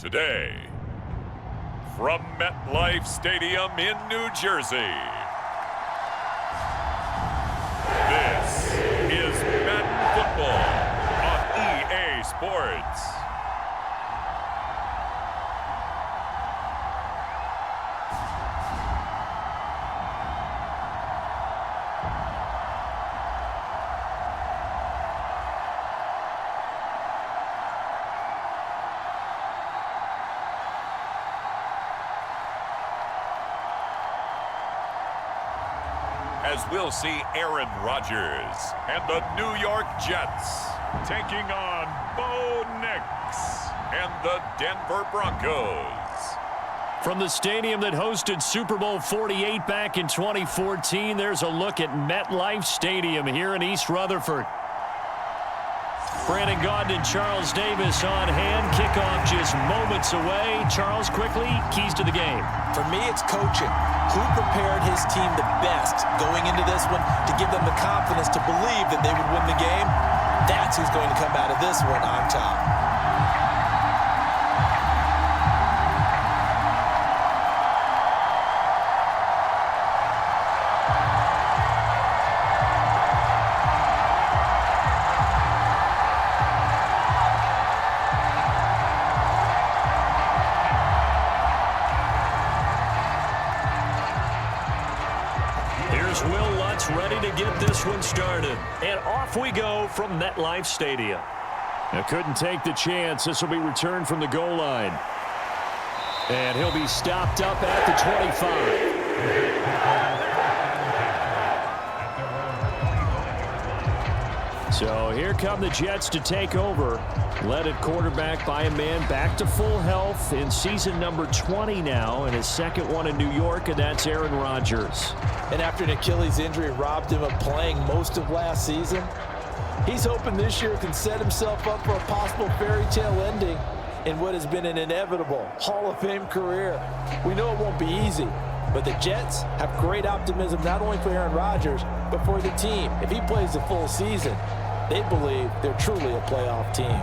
Today, from MetLife Stadium in New Jersey, this is Madden Football on EA Sports. As we'll see Aaron Rodgers and the New York Jets taking on Bo Nix and the Denver Broncos. From the stadium that hosted Super Bowl 48 back in 2014, there's a look at MetLife Stadium here in East Rutherford. Brandon Gaudin and Charles Davis on hand. Kickoff just moments away. Charles, quickly, keys to the game. For me, it's coaching. Who prepared his team the best going into this one to give them the confidence to believe that they would win the game? That's who's going to come out of this one on top. Ready to get this one started. And off we go from MetLife Stadium. Now couldn't take the chance. This will be returned from the goal line. And he'll be stopped up at the 25. So here come the Jets to take over. Led at quarterback by a man back to full health in season number 20 now, and his second one in New York, and that's Aaron Rodgers. And after an Achilles injury robbed him of playing most of last season, he's hoping this year can set himself up for a possible fairy tale ending in what has been an inevitable Hall of Fame career. We know it won't be easy, but the Jets have great optimism not only for Aaron Rodgers, but for the team. If he plays the full season, they believe they're truly a playoff team.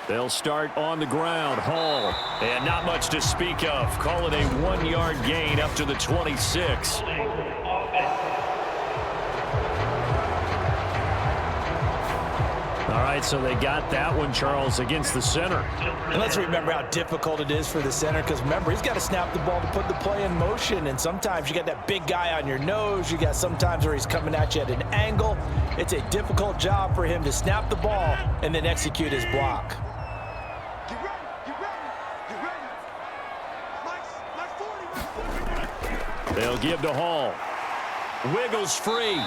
They'll start on the ground. Hall, and not much to speak of. Call it a 1-yard gain up to the 26. All right, so they got that one, Charles, against the center. And let's remember how difficult it is for the center, because remember, he's got to snap the ball to put the play in motion, and sometimes you got that big guy on your nose. You got sometimes where he's coming at you at an angle. It's a difficult job for him to snap the ball and then execute his block. They'll give to Hall. Wiggles free.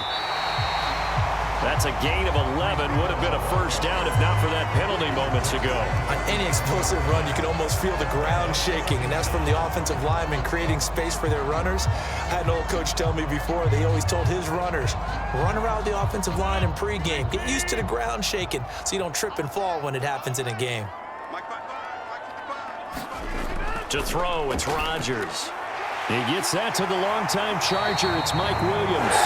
That's a gain of 11. Would have been a first down if not for that penalty moments ago. On any explosive run, you can almost feel the ground shaking, and that's from the offensive linemen creating space for their runners. I had an old coach tell me before, they always told his runners, run around the offensive line in pregame. Get used to the ground shaking so you don't trip and fall when it happens in a game. To throw, it's Rodgers. He gets that to the longtime Charger. It's Mike Williams.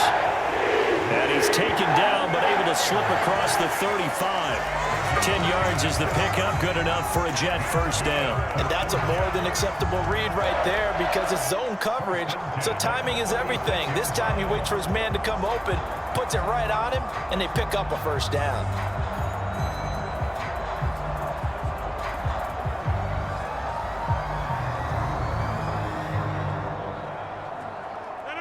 And he's taken down, but able to slip across the 35. 10 yards is the pickup. Good enough for a Jet first down. And that's a more than acceptable read right there, because it's zone coverage, so timing is everything. This time he waits for his man to come open, puts it right on him, and they pick up a first down.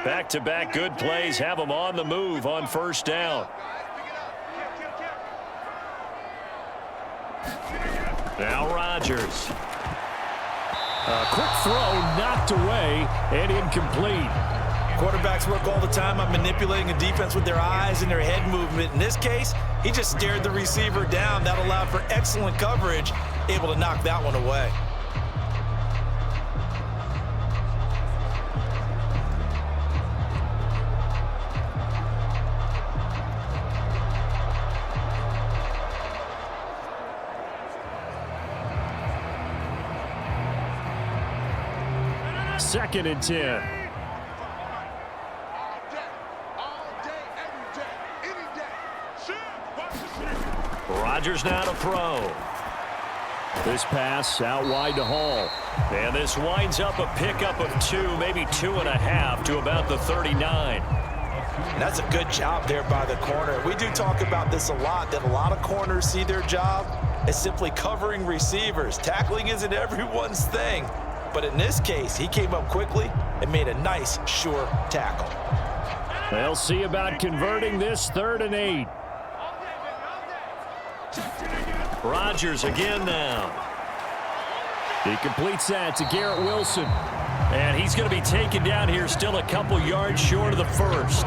Back-to-back good plays have them on the move on first down. Now Rodgers. A quick throw knocked away and incomplete. Quarterbacks work all the time on manipulating a defense with their eyes and their head movement. In this case, he just stared the receiver down. That allowed for excellent coverage, able to knock that one away. Second and 10. Rodgers now to throw. This pass out wide to Hall. And this winds up a pickup of 2, maybe 2.5 to about the 39. And that's a good job there by the corner. We do talk about this a lot, that a lot of corners see their job as simply covering receivers. Tackling isn't everyone's thing. But in this case, he came up quickly and made a nice, sure tackle. They'll see about converting this 3rd and 8. Rodgers again now. He completes that to Garrett Wilson. And he's going to be taken down here still a couple yards short of the first.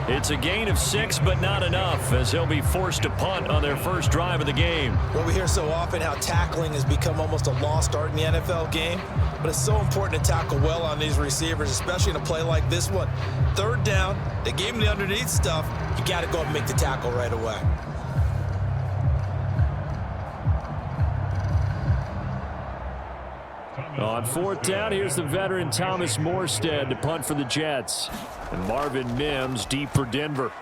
It's a gain of 6, but not enough, as he'll be forced to punt on their first drive of the game. Well, we hear so often how tackling has become almost a lost art in the NFL game, but it's so important to tackle well on these receivers, especially in a play like this one. 3rd down, they gave him the underneath stuff. You got to go and make the tackle right away. On 4th down, here's the veteran Thomas Morstead to punt for the Jets. And Marvin Mims deep for Denver.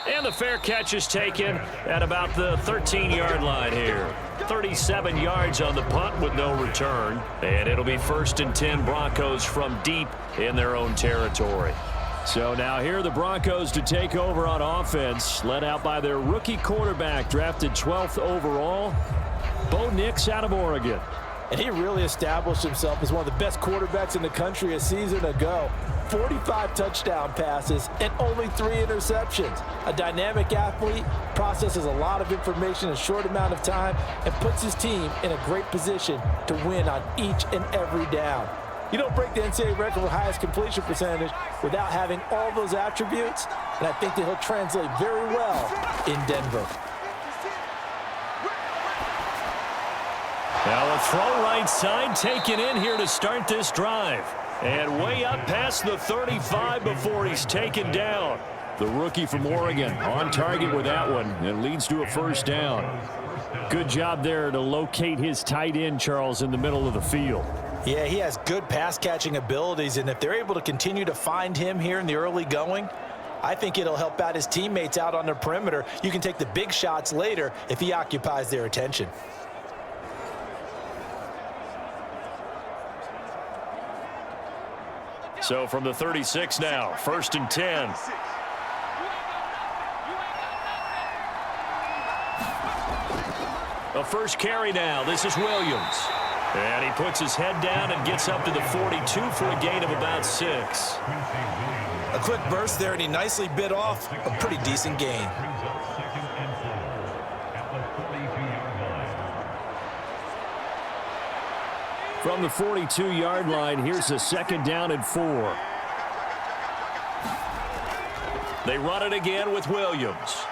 And the fair catch is taken at about the 13-yard line here. 37 yards on the punt with no return. And it'll be 1st and 10 Broncos from deep in their own territory. So now here are the Broncos to take over on offense, led out by their rookie quarterback, drafted 12th overall, Bo Nix out of Oregon. And he really established himself as one of the best quarterbacks in the country a season ago. 45 touchdown passes and only 3 interceptions. A dynamic athlete, processes a lot of information in a short amount of time, and puts his team in a great position to win on each and every down. You don't break the NCAA record for highest completion percentage without having all those attributes, and I think that he'll translate very well in Denver. Now a throw right side taken in here to start this drive. And way up past the 35 before he's taken down. The rookie from Oregon on target with that one, and leads to a 1st down. Good job there to locate his tight end, Charles, in the middle of the field. Yeah, he has good pass-catching abilities, and if they're able to continue to find him here in the early going, I think it'll help out his teammates out on the perimeter. You can take the big shots later if he occupies their attention. So from the 36 now, 1st and 10. A first carry now. This is Williams. And he puts his head down and gets up to the 42 for a gain of about 6. A quick burst there, and he nicely bit off a pretty decent gain. From the 42-yard line, here's a 2nd down and 4. They run it again with Williams.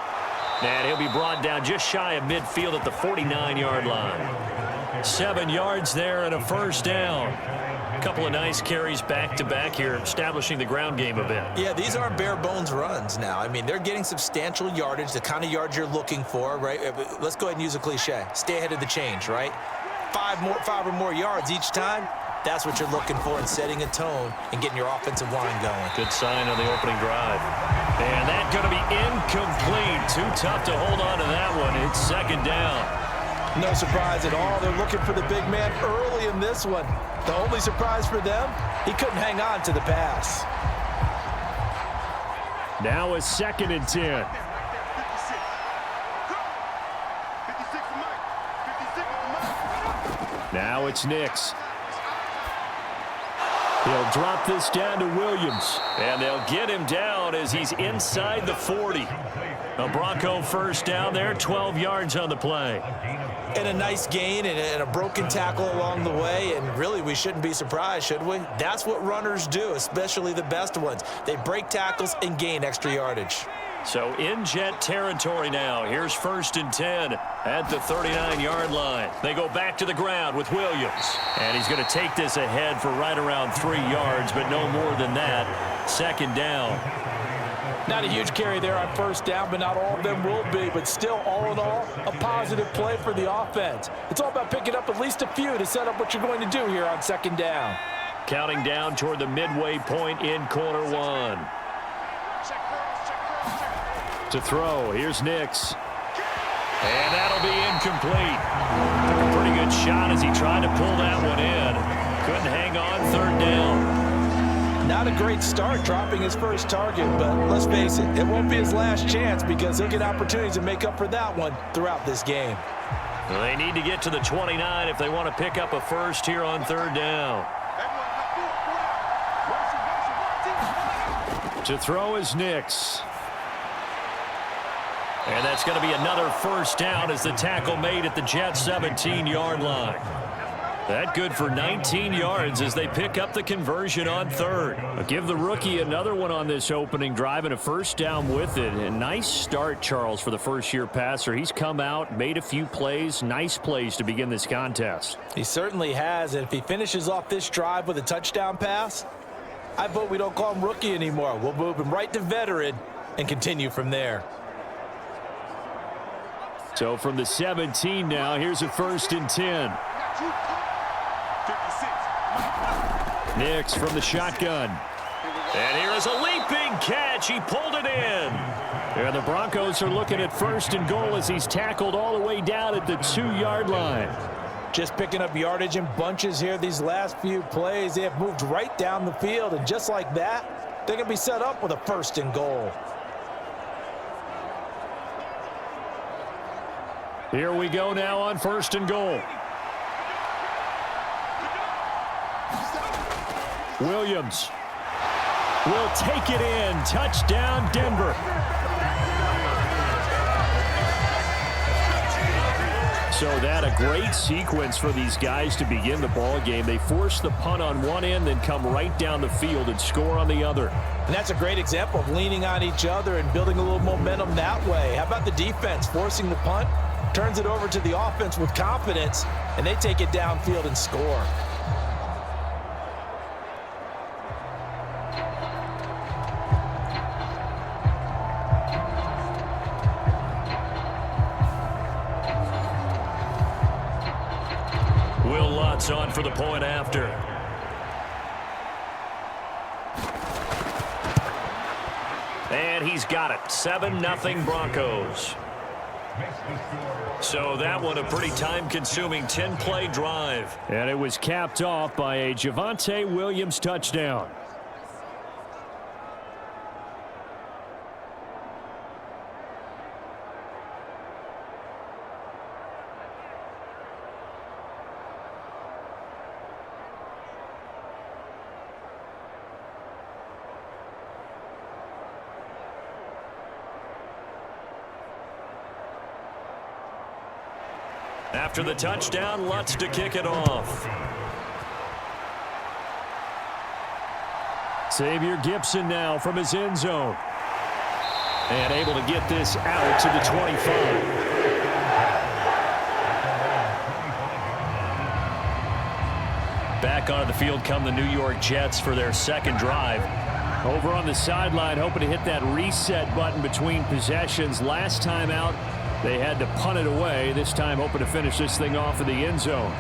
And he'll be brought down just shy of midfield at the 49-yard line. 7 yards there and a 1st down. A couple of nice carries back-to-back here, establishing the ground game a bit. Yeah, these aren't bare-bones runs now. I mean, they're getting substantial yardage, the kind of yards you're looking for, right? Let's go ahead and use a cliche. Stay ahead of the change, right? 5 or more yards each time. That's what you're looking for in setting a tone and getting your offensive line going. Good sign on the opening drive. And that's going to be incomplete. Too tough to hold on to that one. It's 2nd down. No surprise at all. They're looking for the big man early in this one. The only surprise for them, he couldn't hang on to the pass. Now a 2nd and 10. Now it's Nix. He'll drop this down to Williams. And they'll get him down as he's inside the 40. A Bronco 1st down there, 12 yards on the play. And a nice gain and a broken tackle along the way. And really, we shouldn't be surprised, should we? That's what runners do, especially the best ones. They break tackles and gain extra yardage. So in Jet territory now. Here's 1st and 10 at the 39-yard line. They go back to the ground with Williams. And he's going to take this ahead for right around 3 yards, but no more than that. 2nd down. Not a huge carry there on 1st down, but not all of them will be. But still, all in all, a positive play for the offense. It's all about picking up at least a few to set up what you're going to do here on 2nd down. Counting down toward the midway point in quarter 1. To throw, here's Nix. And that'll be incomplete. Took a pretty good shot as he tried to pull that one in. Couldn't hang on, third down. Not a great start dropping his first target, but let's face it, it won't be his last chance because he'll get opportunities to make up for that one throughout this game. Well, they need to get to the 29 if they want to pick up a first here on third down. To throw is Nix. And that's going to be another first down as the tackle made at the Jets' 17-yard line. That good for 19 yards as they pick up the conversion on third. I'll give the rookie another one on this opening drive and a first down with it. A nice start, Charles, for the first-year passer. He's come out, made a few plays, nice plays to begin this contest. He certainly has, and if he finishes off this drive with a touchdown pass, I vote we don't call him rookie anymore. We'll move him right to veteran and continue from there. So from the 17 now, here's a 1st and 10. Nix from the shotgun. And here is a leaping catch. He pulled it in. And the Broncos are looking at 1st and goal as he's tackled all the way down at the 2-yard line. Just picking up yardage in bunches here these last few plays. They have moved right down the field, and just like that, they're going to be set up with a 1st and goal. Here we go now on 1st and goal. Williams will take it in. Touchdown, Denver. So that a great sequence for these guys to begin the ball game. They force the punt on one end, then come right down the field and score on the other. And that's a great example of leaning on each other and building a little momentum that way. How about the defense forcing the punt? Turns it over to the offense with confidence, and they take it downfield and score. Will Lutz on for the point after. And he's got it. 7-0 Broncos. So that one a pretty time-consuming 10-play drive. And it was capped off by a Javonte Williams touchdown. After the touchdown, Lutz to kick it off. Xavier Gipson now from his end zone. And able to get this out to the 25. Back onto the field come the New York Jets for their second drive. Over on the sideline, hoping to hit that reset button between possessions. Last time out, they had to punt it away. This time hoping to finish this thing off in the end zone.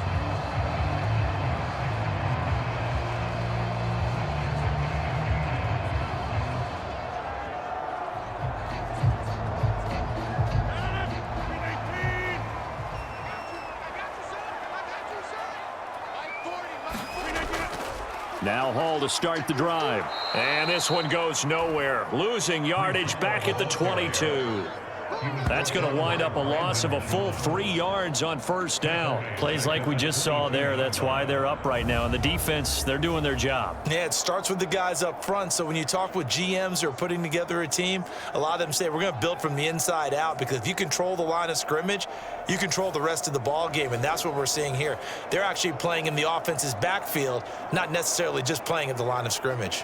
Now Hall to start the drive. And this one goes nowhere. Losing yardage back at the 22. That's going to wind up a loss of a full 3 yards on first down. Plays like we just saw there. That's why they're up right now. And the defense, they're doing their job. Yeah, it starts with the guys up front. So when you talk with GMs who are putting together a team, a lot of them say we're going to build from the inside out, because if you control the line of scrimmage, you control the rest of the ball game. And that's what we're seeing here. They're actually playing in the offense's backfield, not necessarily just playing at the line of scrimmage.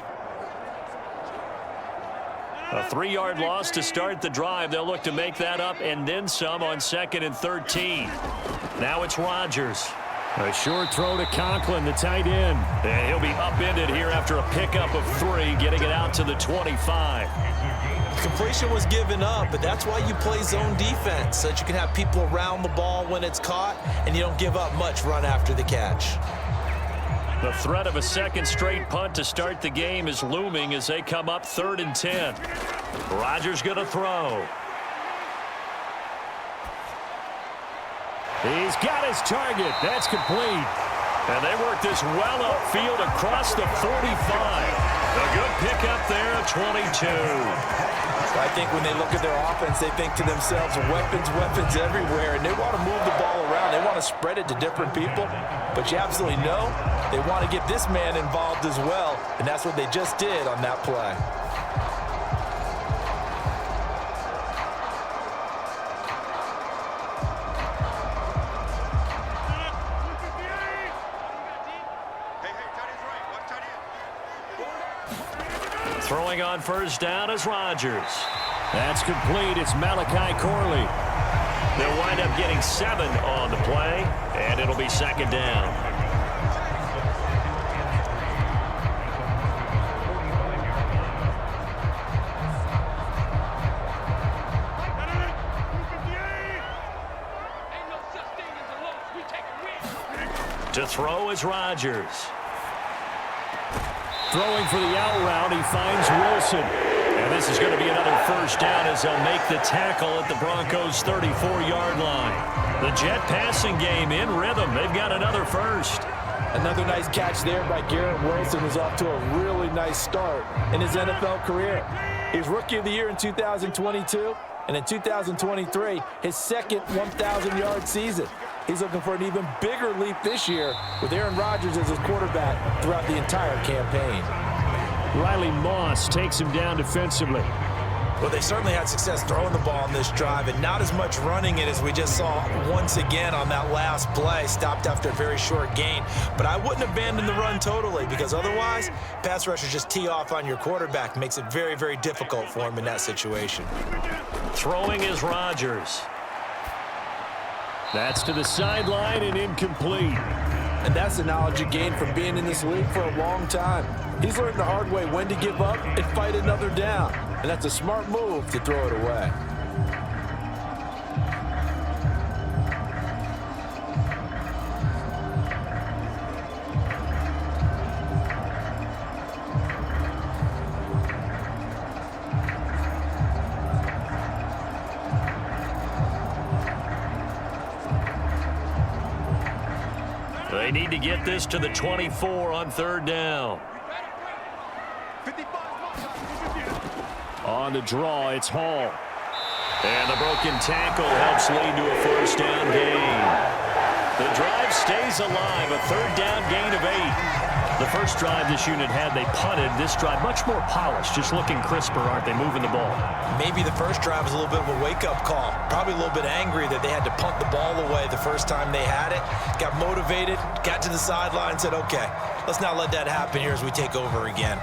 A 3-yard loss to start the drive. They'll look to make that up and then some on 2nd and 13. Now it's Rodgers. A short throw to Conklin, the tight end. And he'll be upended here after a pickup of 3, getting it out to the 25. Completion was given up, but that's why you play zone defense, so that you can have people around the ball when it's caught, and you don't give up much run after the catch. The threat of a second straight punt to start the game is looming as they come up 3rd and 10. Rodgers going to throw. He's got his target. That's complete. And they work this well upfield across the 45. A good pickup there at 22. I think when they look at their offense, they think to themselves, weapons, weapons everywhere, and they want to move the ball around. They want to spread it to different people, but you absolutely know they want to get this man involved as well, and that's what they just did on that play. Throwing on first down is Rodgers. That's complete. It's Malachi Corley. They'll wind up getting 7 on the play, and it'll be 2nd down. To throw is Rodgers. Throwing for the out route, he finds Wilson. And this is going to be another first down as they'll make the tackle at the Broncos' 34-yard line. The Jet passing game in rhythm. They've got another first. Another nice catch there by Garrett Wilson, who's off to a really nice start in his NFL career. He was Rookie of the Year in 2022, and in 2023, his second 1,000-yard season. He's looking for an even bigger leap this year with Aaron Rodgers as his quarterback throughout the entire campaign. Riley Moss takes him down defensively. Well, they certainly had success throwing the ball on this drive and not as much running it as we just saw once again on that last play. Stopped after a very short gain. But I wouldn't abandon the run totally because otherwise, pass rushers just tee off on your quarterback. Makes it very, very difficult for him in that situation. Throwing is Rodgers. That's to the sideline and incomplete. And that's the knowledge you gain from being in this league for a long time. He's learned the hard way when to give up and fight another down. And that's a smart move to throw it away. They need to get this to the 24 on 3rd down. On the draw, it's Hall. And the broken tackle helps lead to a first down gain. The drive stays alive, a 3rd down gain of 8. The first drive this unit had, they punted. This drive, much more polished, just looking crisper, aren't they, moving the ball? Maybe the first drive was a little bit of a wake-up call. Probably a little bit angry that they had to punt the ball away the first time they had it. Got motivated, got to the sideline, said, okay, let's not let that happen here as we take over again.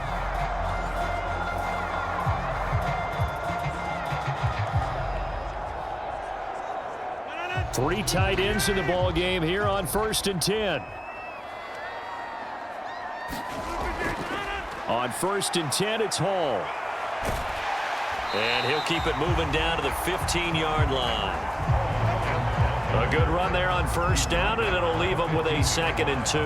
Three tight ends in the ball game here on 1st and 10. On 1st and 10, it's Hall. And he'll keep it moving down to the 15-yard line. A good run there on first down, and it'll leave them with a 2nd and 2.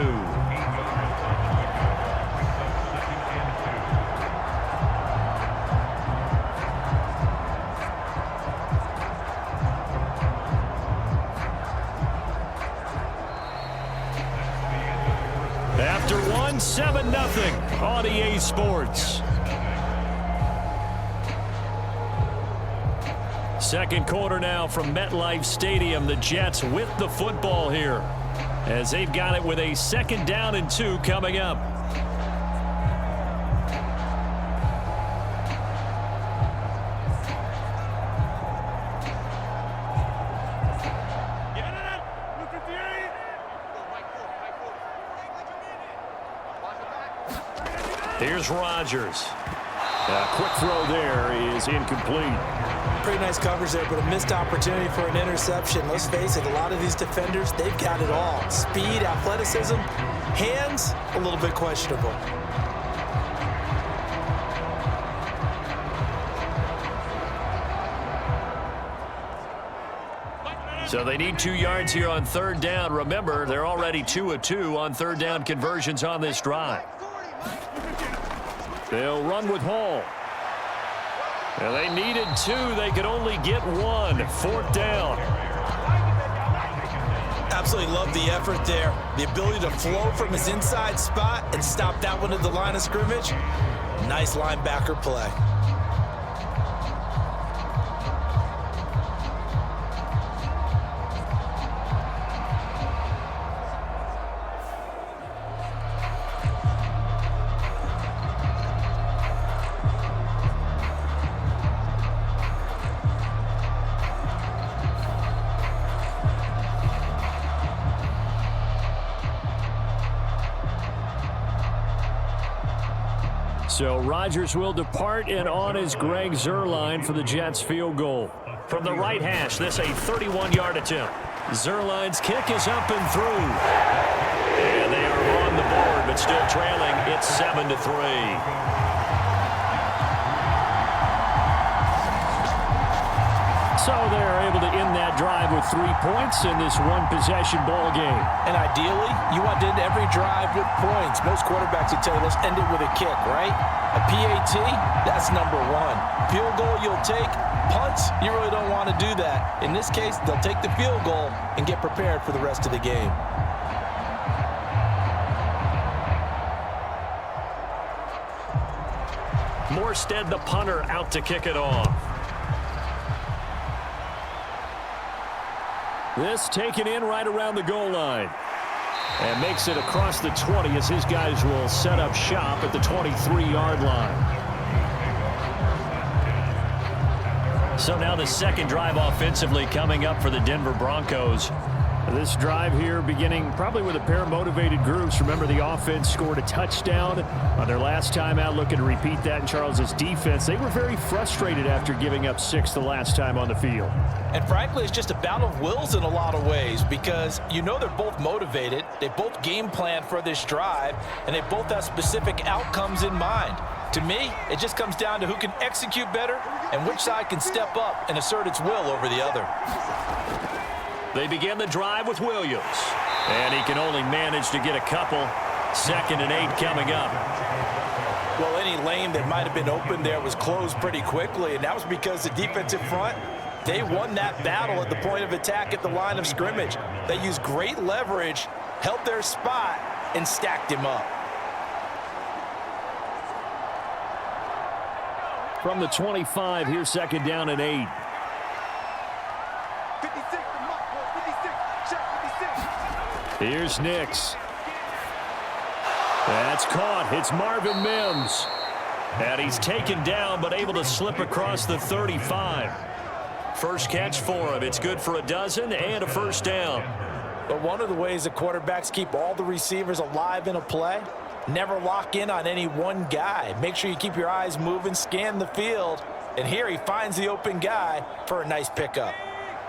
After one, 7-0 on EA Sports. Second quarter now from MetLife Stadium. The Jets with the football here as they've got it with a 2nd down and 2 coming up. Here's Rodgers. A quick throw there is incomplete. Pretty nice coverage there, but a missed opportunity for an interception. Let's face it, a lot of these defenders, they've got it all. Speed, athleticism, hands, a little bit questionable. So they need 2 yards here on third down. Remember, they're already 2 of 2 on third down conversions on this drive. They'll run with Hall. And they needed 2. They could only get 1. 4th down. Absolutely love the effort there. The ability to flow from his inside spot and stop that one at the line of scrimmage. Nice linebacker play. So Rodgers will depart, and on is Greg Zuerlein for the Jets field goal. From the right hash, this a 31-yard attempt. Zuerlein's kick is up and through. And they are on the board, but still trailing. It's 7-3. So they're able to end that drive with 3 points in this one-possession ball game. And ideally, you want to end every drive with points. Most quarterbacks would tell you, let's end it with a kick, right? A PAT, that's number 1. Field goal you'll take. Punts, you really don't want to do that. In this case, they'll take the field goal and get prepared for the rest of the game. Morstead, the punter, out to kick it off. This taken in right around the goal line. And makes it across the 20 as his guys will set up shop at the 23-yard line. So now the second drive offensively coming up for the Denver Broncos. This drive here beginning probably with a pair of motivated groups. Remember, the offense scored a touchdown on their last time out, looking to repeat that in Charles' defense. They were very frustrated after giving up 6 the last time on the field. And frankly, it's just a battle of wills in a lot of ways because you know they're both motivated. They both game plan for this drive, and they both have specific outcomes in mind. To me, it just comes down to who can execute better and which side can step up and assert its will over the other. They begin the drive with Williams. And he can only manage to get a couple. 2nd and 8 coming up. Well, any lane that might have been open there was closed pretty quickly, and that was because the defensive front, they won that battle at the point of attack at the line of scrimmage. They used great leverage, held their spot, and stacked him up. From the 25, here's 2nd down and 8. Here's Nix. That's caught. It's Marvin Mims. And he's taken down, but able to slip across the 35. First catch for him. It's good for a dozen and a first down. But one of the ways that quarterbacks keep all the receivers alive in a play, never lock in on any one guy. Make sure you keep your eyes moving, scan the field. And here he finds the open guy for a nice pickup.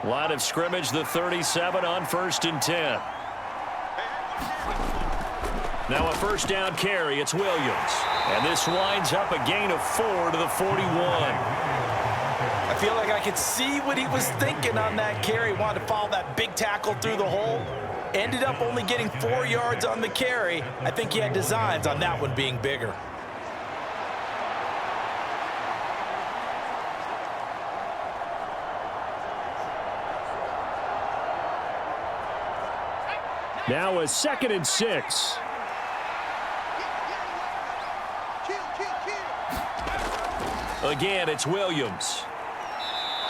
Line of scrimmage, the 37 on 1st and 10. Now a first down carry. It's Williams. And this winds up a gain of 4 to the 41. I feel like I could see what he was thinking on that carry. Wanted to follow that big tackle through the hole. Ended up only getting 4 yards on the carry. I think he had designs on that one being bigger. Now a 2nd and 6. Again, it's Williams.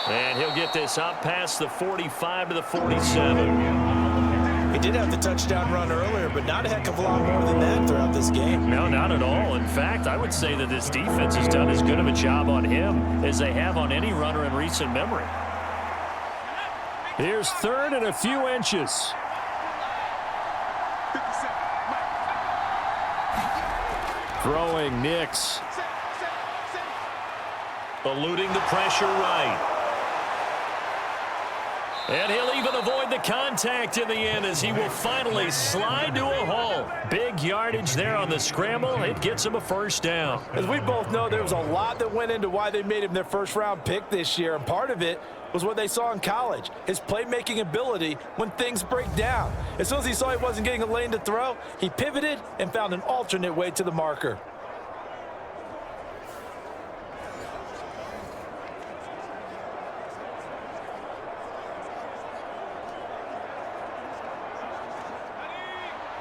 And he'll get this up past the 45 to the 47. He did have the touchdown run earlier, but not a heck of a lot more than that throughout this game. No, not at all. In fact, I would say that this defense has done as good of a job on him as they have on any runner in recent memory. Here's 3rd and a few inches. Throwing Nix. Eluding the pressure right. And he'll even avoid the contact in the end as he will finally slide to a halt. Big yardage there on the scramble. It gets him a first down. As we both know, there was a lot that went into why they made him their first-round pick this year, and part of it was what they saw in college, his playmaking ability when things break down. As soon as he saw he wasn't getting a lane to throw, he pivoted and found an alternate way to the marker.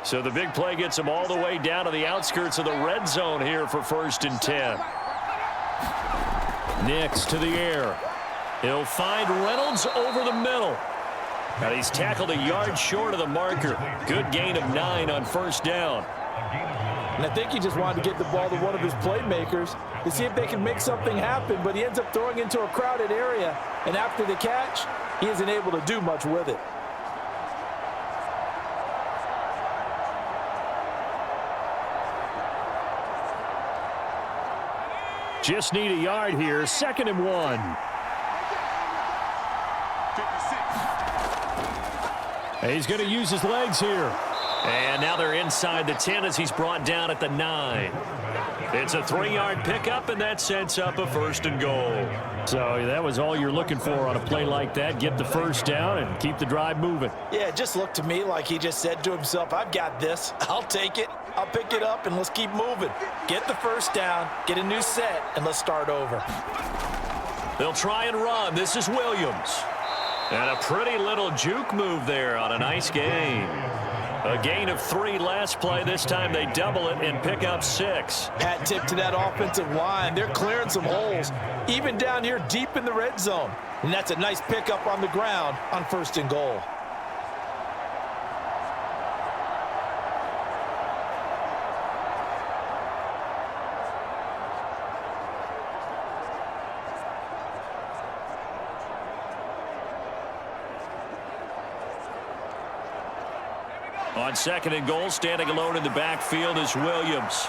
So the big play gets him all the way down to the outskirts of the red zone here for 1st and 10. Nix to the air. He'll find Reynolds over the middle. And he's tackled a yard short of the marker. Good gain of 9 on 1st down. And I think he just wanted to get the ball to one of his playmakers to see if they can make something happen, but he ends up throwing into a crowded area, and after the catch, he isn't able to do much with it. Just need a yard here. 2nd and 1. He's going to use his legs here. And now they're inside the 10 as he's brought down at the 9. It's a 3-yard pickup, and that sets up a 1st and goal. So that was all you're looking for on a play like that. Get the first down and keep the drive moving. Yeah, it just looked to me like he just said to himself, I've got this. I'll take it. I'll pick it up, and let's keep moving. Get the first down, get a new set, and let's start over. They'll try and run. This is Williams. And a pretty little juke move there on a nice gain. A gain of 3 last play. This time they double it and pick up 6. Hat tip to that offensive line. They're clearing some holes, even down here deep in the red zone. And that's a nice pickup on the ground on 1st and goal. On 2nd and goal, standing alone in the backfield is Williams.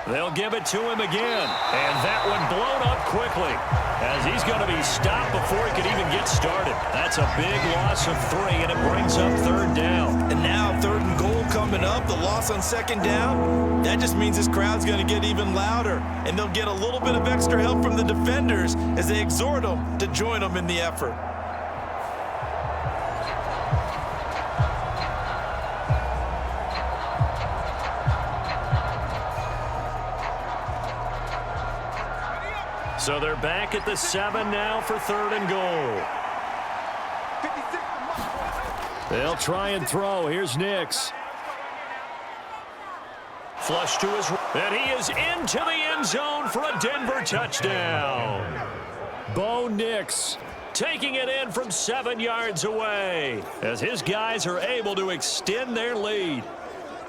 They'll give it to him again. And that one blown up quickly as he's going to be stopped before he could even get started. That's a big loss of 3, and it brings up 3rd down. And now 3rd and goal coming up, the loss on 2nd down. That just means this crowd's going to get even louder, and they'll get a little bit of extra help from the defenders as they exhort them to join them in the effort. So they're back at the 7 now for 3rd and goal. They'll try and throw. Here's Nix. Flush to his right. And he is into the end zone for a Denver touchdown. Bo Nix taking it in from 7 yards away as his guys are able to extend their lead.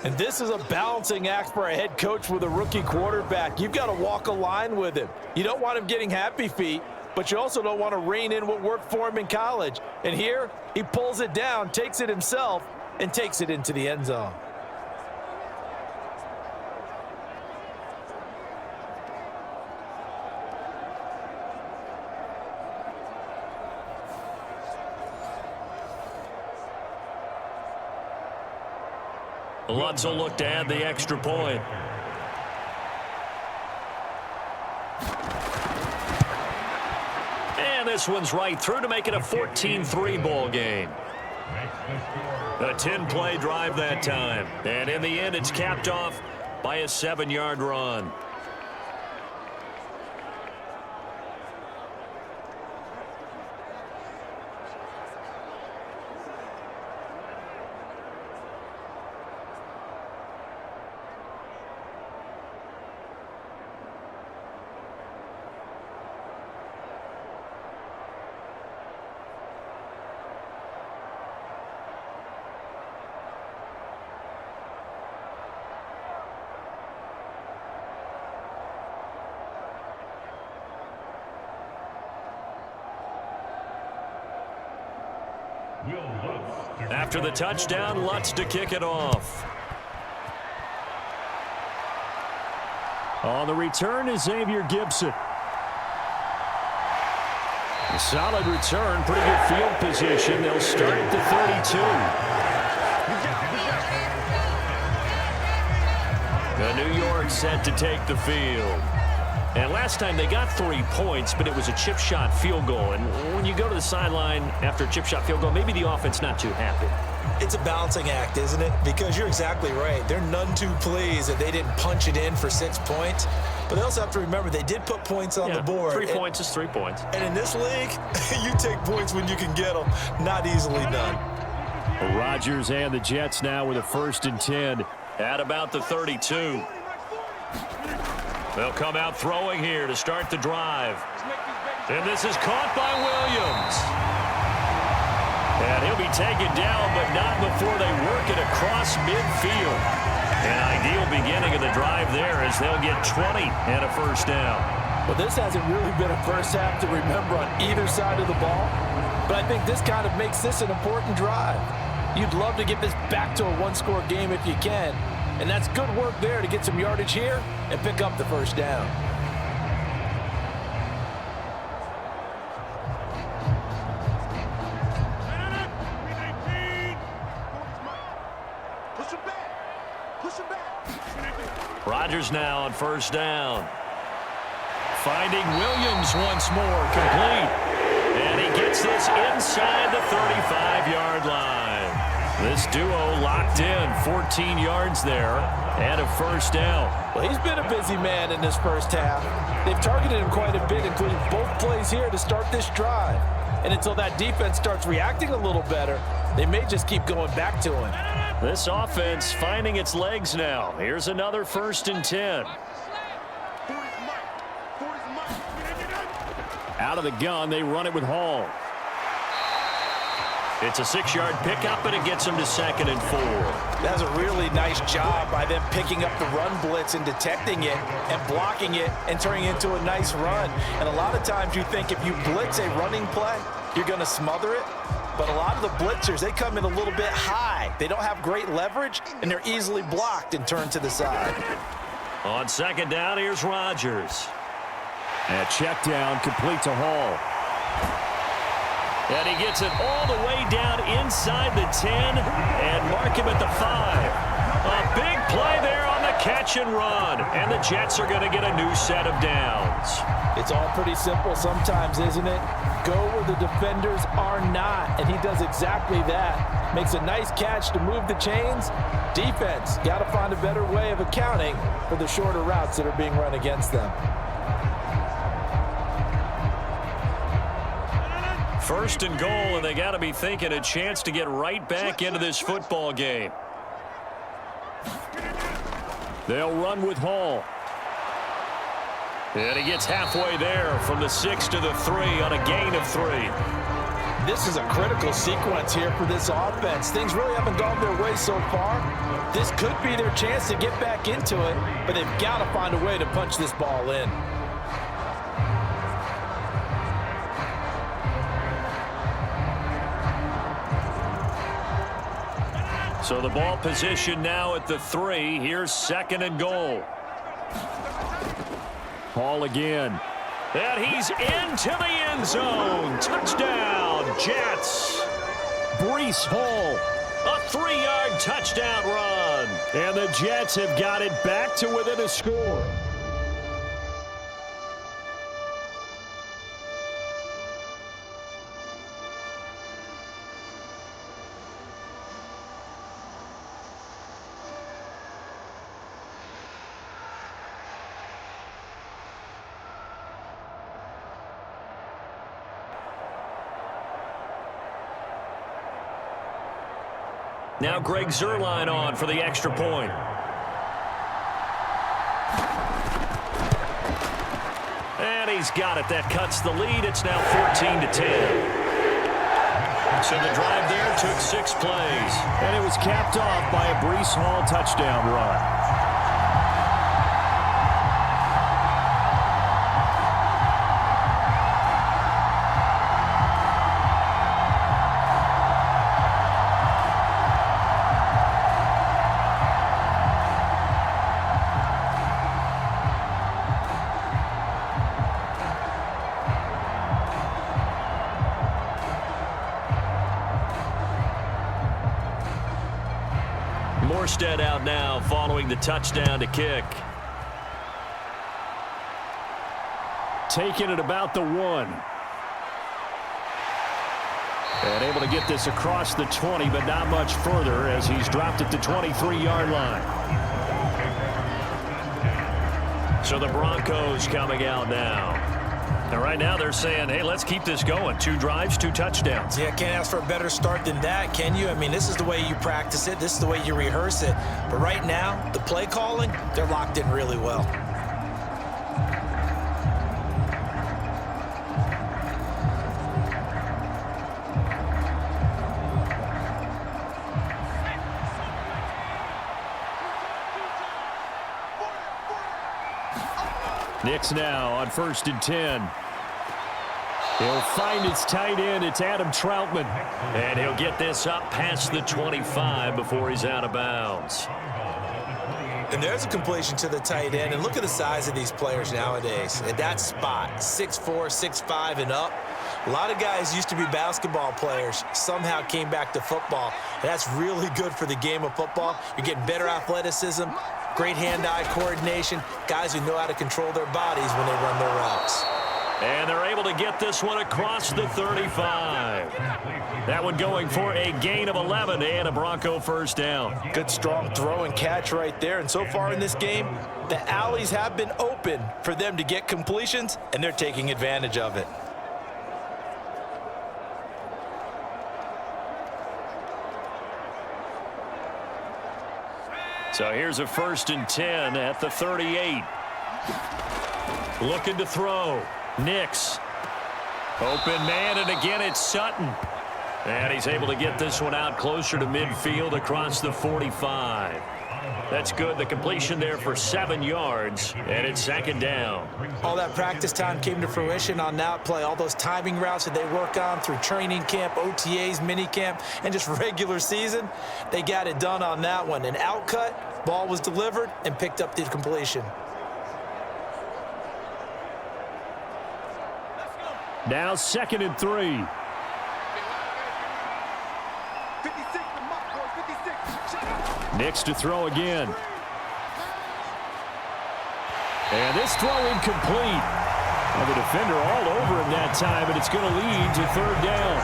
And this is a balancing act for a head coach with a rookie quarterback. You've got to walk a line with him. You don't want him getting happy feet, but you also don't want to rein in what worked for him in college. And here, he pulls it down, takes it himself, and takes it into the end zone. Lutz will look to add the extra point. And this one's right through to make it a 14-3 ball game. A 10-play drive that time. And in the end, it's capped off by a 7-yard run. After the touchdown, Lutz to kick it off. On the return is Xavier Gibson. A solid return, pretty good field position. They'll start at the 32. The New York set to take the field. And last time they got 3 points, but it was a chip shot field goal. And when you go to the sideline after a chip shot field goal, maybe the offense not too happy. It's a balancing act, isn't it? Because you're exactly right. They're none too pleased that they didn't punch it in for 6 points. But they also have to remember they did put points on the board. 3 points is 3 points. And in this league, you take points when you can get them. Not easily done. Rodgers and the Jets now with a 1st and 10 at about the 32. They'll come out throwing here to start the drive. And this is caught by Williams. And he'll be taken down, but not before they work it across midfield. An ideal beginning of the drive there as they'll get 20 and a 1st down. Well, this hasn't really been a first half to remember on either side of the ball. But I think this kind of makes this an important drive. You'd love to get this back to a 1-score game if you can. And that's good work there to get some yardage here and pick up the 1st down. Rodgers now on 1st down. Finding Williams once more, complete. And he gets this inside the 35-yard line. This duo locked in, 14 yards there, and a 1st down. Well, he's been a busy man in this first half. They've targeted him quite a bit, including both plays here to start this drive. And until that defense starts reacting a little better, they may just keep going back to him. This offense finding its legs now. Here's another 1st and 10. Out of the gun, they run it with Hall. It's a 6-yard pickup, and it gets them to 2nd and 4. That's a really nice job by them picking up the run blitz and detecting it and blocking it and turning it into a nice run. And a lot of times you think if you blitz a running play, you're going to smother it. But a lot of the blitzers, they come in a little bit high. They don't have great leverage, and they're easily blocked and turned to the side. On 2nd down, here's Rodgers. And check down, complete to Hall. And he gets it all the way down inside the 10 and mark him at the 5. A big play there on the catch and run. And the Jets are going to get a new set of downs. It's all pretty simple sometimes, isn't it? Go where the defenders are not, and he does exactly that. Makes a nice catch to move the chains. Defense, got to find a better way of accounting for the shorter routes that are being run against them. 1st and goal, and they got to be thinking a chance to get right back into this football game. They'll run with Hall. And he gets halfway there from the 6 to the 3 on a gain of 3. This is a critical sequence here for this offense. Things really haven't gone their way so far. This could be their chance to get back into it, but they've got to find a way to punch this ball in. So the ball position now at the 3. Here's 2nd and goal. Hall again. And he's into the end zone. Touchdown, Jets. Breece Hall. A 3-yard touchdown run. And the Jets have got it back to within a score. Now Greg Zuerlein on for the extra point. And he's got it. That cuts the lead. It's now 14-10. So the drive there took 6 plays. And it was capped off by a Breece Hall touchdown run. Morstead out now following the touchdown to kick. Taking it about the 1. And able to get this across the 20, but not much further as he's dropped at the 23-yard line. So the Broncos coming out now. And right now they're saying, hey, let's keep this going. 2 drives, 2 touchdowns. Yeah, can't ask for a better start than that, can you? I mean, this is the way you practice it. This is the way you rehearse it. But right now, the play calling, they're locked in really well. Nix now on 1st and 10. He'll find his tight end. It's Adam Troutman. And he'll get this up past the 25 before he's out of bounds. And there's a completion to the tight end. And look at the size of these players nowadays. At that spot, 6'4", 6'5", and up. A lot of guys used to be basketball players, somehow came back to football. And that's really good for the game of football. You're getting better athleticism, great hand-eye coordination, guys who know how to control their bodies when they run their routes. And they're able to get this one across the 35. That one going for a gain of 11 and a Bronco first down. Good strong throw and catch right there. And so far in this game, the alleys have been open for them to get completions, and they're taking advantage of it. So here's a 1st and 10 at the 38. Looking to throw. Nix. Open man, and again it's Sutton. And he's able to get this one out closer to midfield across the 45. That's good. The completion there for 7 yards, and it's 2nd down. All that practice time came to fruition on that play. All those timing routes that they work on through training camp, OTAs, mini camp, and just regular season, they got it done on that one. An outcut, ball was delivered, and picked up the completion. Now 2nd and 3. Nix to throw again. And this throw incomplete. And the defender all over him that time, and it's going to lead to 3rd down.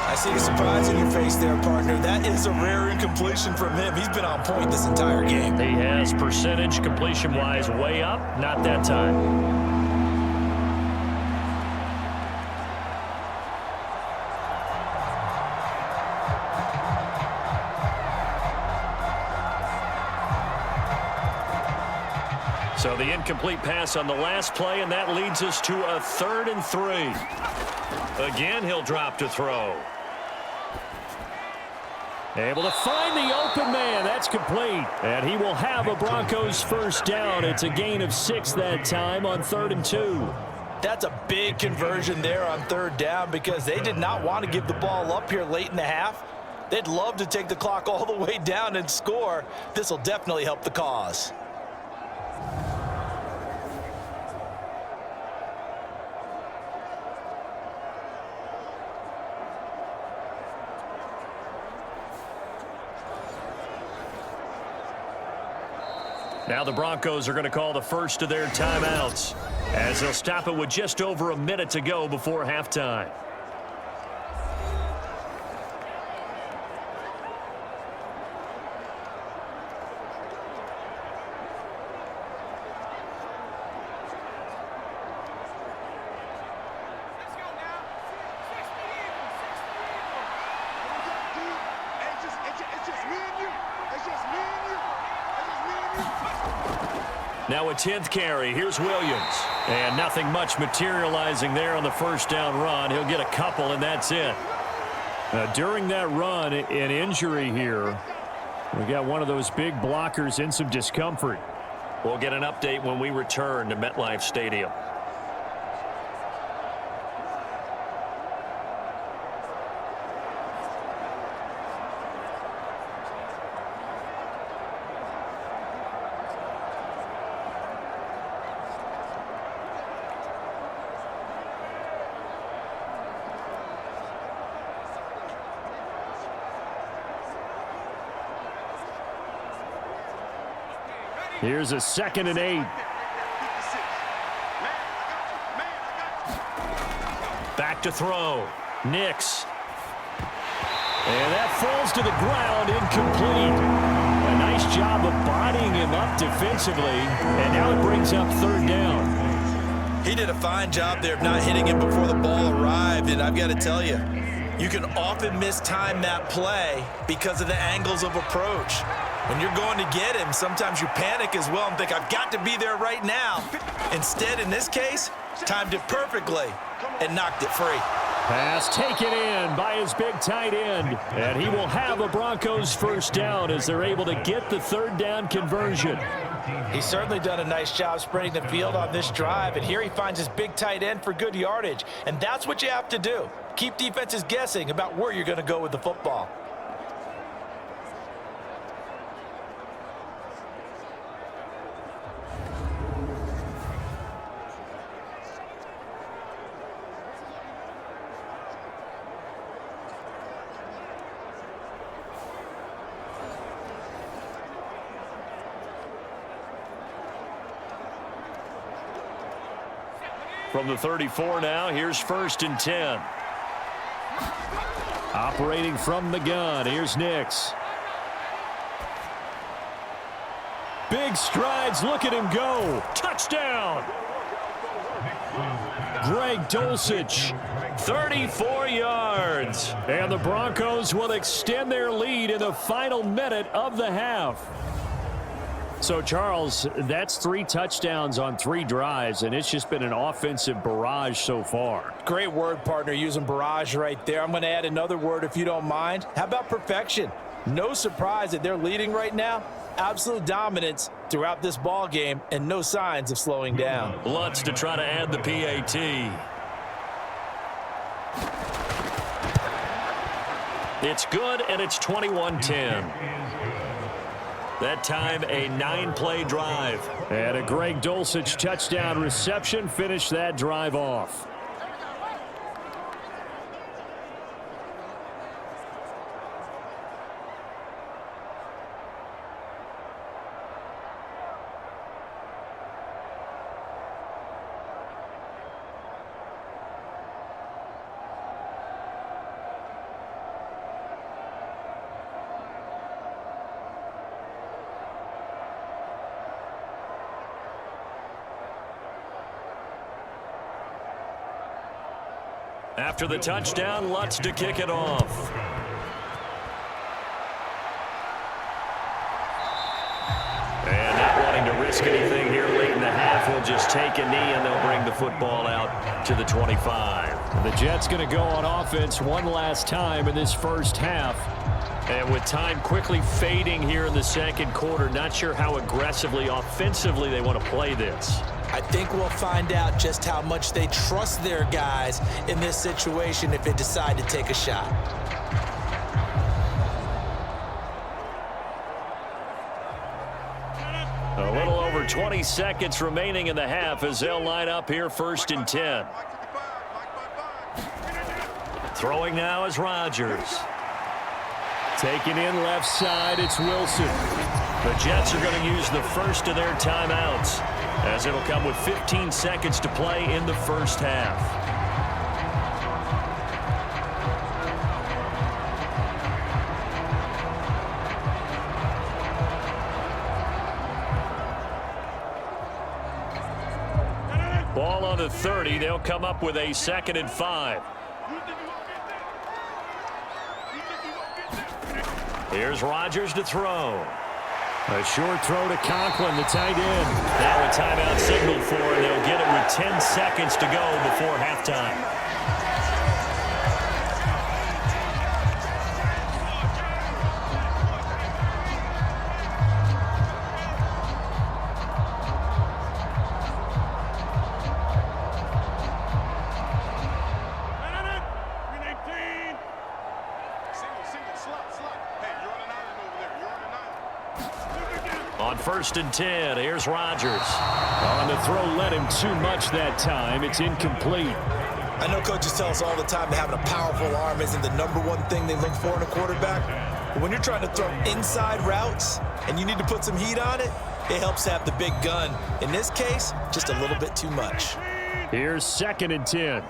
I see the surprise in your face there, partner. That is a rare incompletion from him. He's been on point this entire game. He has percentage completion-wise way up, not that time. So the incomplete pass on the last play, and that leads us to a 3rd and 3. Again, he'll drop to throw. Able to find the open man. That's complete. And he will have a Broncos first down. It's a gain of 6 that time on 3rd and 2. That's a big conversion there on 3rd down because they did not want to give the ball up here late in the half. They'd love to take the clock all the way down and score. This will definitely help the cause. Now the Broncos are going to call the first of their timeouts as they'll stop it with just over a minute to go before halftime. Now a 10th carry. Here's Williams. And nothing much materializing there on the first down run. He'll get a couple, and that's it. During that run, an injury here. We got one of those big blockers in some discomfort. We'll get an update when we return to MetLife Stadium. Here's a 2nd and 8. Back to throw. Nix. And that falls to the ground, incomplete. A nice job of bodying him up defensively, and now it brings up 3rd down. He did a fine job there of not hitting him before the ball arrived, and I've got to tell you, you can often mistime that play because of the angles of approach. When you're going to get him, sometimes you panic as well and think, I've got to be there right now. Instead, in this case, timed it perfectly and knocked it free. Pass taken in by his big tight end, and he will have a Broncos 1st down as they're able to get the 3rd down conversion. He's certainly done a nice job spreading the field on this drive, and here he finds his big tight end for good yardage, and that's what you have to do. Keep defenses guessing about where you're going to go with the football. From the 34 now, here's 1st and 10. Operating from the gun, here's Nix. Big strides, look at him go. Touchdown! Greg Dulcich, 34 yards. And the Broncos will extend their lead in the final minute of the half. So, Charles, that's 3 touchdowns on 3 drives, and it's just been an offensive barrage so far. Great word, partner, using barrage right there. I'm going to add another word if you don't mind. How about perfection? No surprise that they're leading right now. Absolute dominance throughout this ball game and no signs of slowing down. Lutz to try to add the PAT. It's good, and it's 21-10. That time, a 9-play drive. And a Greg Dulcich touchdown reception finished that drive off. After the touchdown, Lutz to kick it off. And not wanting to risk anything here late in the half, he'll just take a knee and they'll bring the football out to the 25. The Jets going to go on offense one last time in this 1st half. And with time quickly fading here in the 2nd quarter, not sure how aggressively, offensively they want to play this. I think we'll find out just how much they trust their guys in this situation if they decide to take a shot. A little over 20 seconds remaining in the half as they'll line up here 1st and 10. Throwing now is Rodgers. Taking in left side, it's Wilson. The Jets are going to use the first of their timeouts, as it'll come with 15 seconds to play in the 1st half. Ball on the 30. They'll come up with a 2nd and 5. Here's Rodgers to throw. A short throw to Conklin, the tight end. Now a timeout signaled for, and they'll get it with 10 seconds to go before halftime. On 1st and 10, here's Rodgers. On the throw, led him too much that time. It's incomplete. I know coaches tell us all the time that having a powerful arm isn't the #1 thing they look for in a quarterback. But when you're trying to throw inside routes and you need to put some heat on it, It helps have the big gun. In this case, just a little bit too much. Here's 2nd and 10.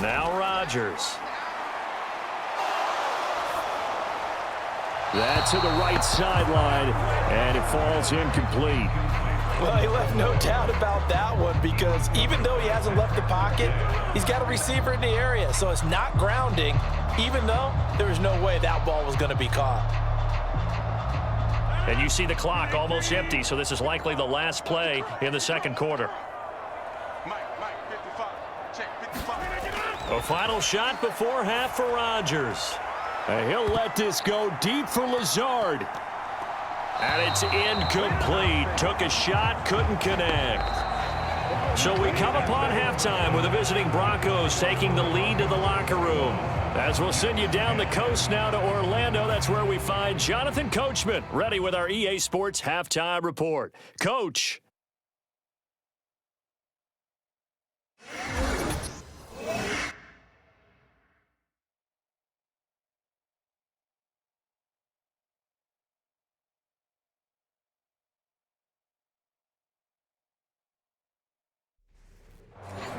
Now Rodgers. That to the right sideline, and it falls incomplete. Well, he left no doubt about that one because even though he hasn't left the pocket, he's got a receiver in the area, so it's not grounding, even though there was no way that ball was going to be caught. And you see the clock almost empty, so this is likely the last play in the 2nd quarter. A final shot before half for Rodgers. And he'll let this go deep for Lazard. And it's incomplete. Took a shot, couldn't connect. So we come upon halftime with the visiting Broncos taking the lead to the locker room. As we'll send you down the coast now to Orlando, that's where we find Jonathan Coachman ready with our EA Sports Halftime Report. Coach.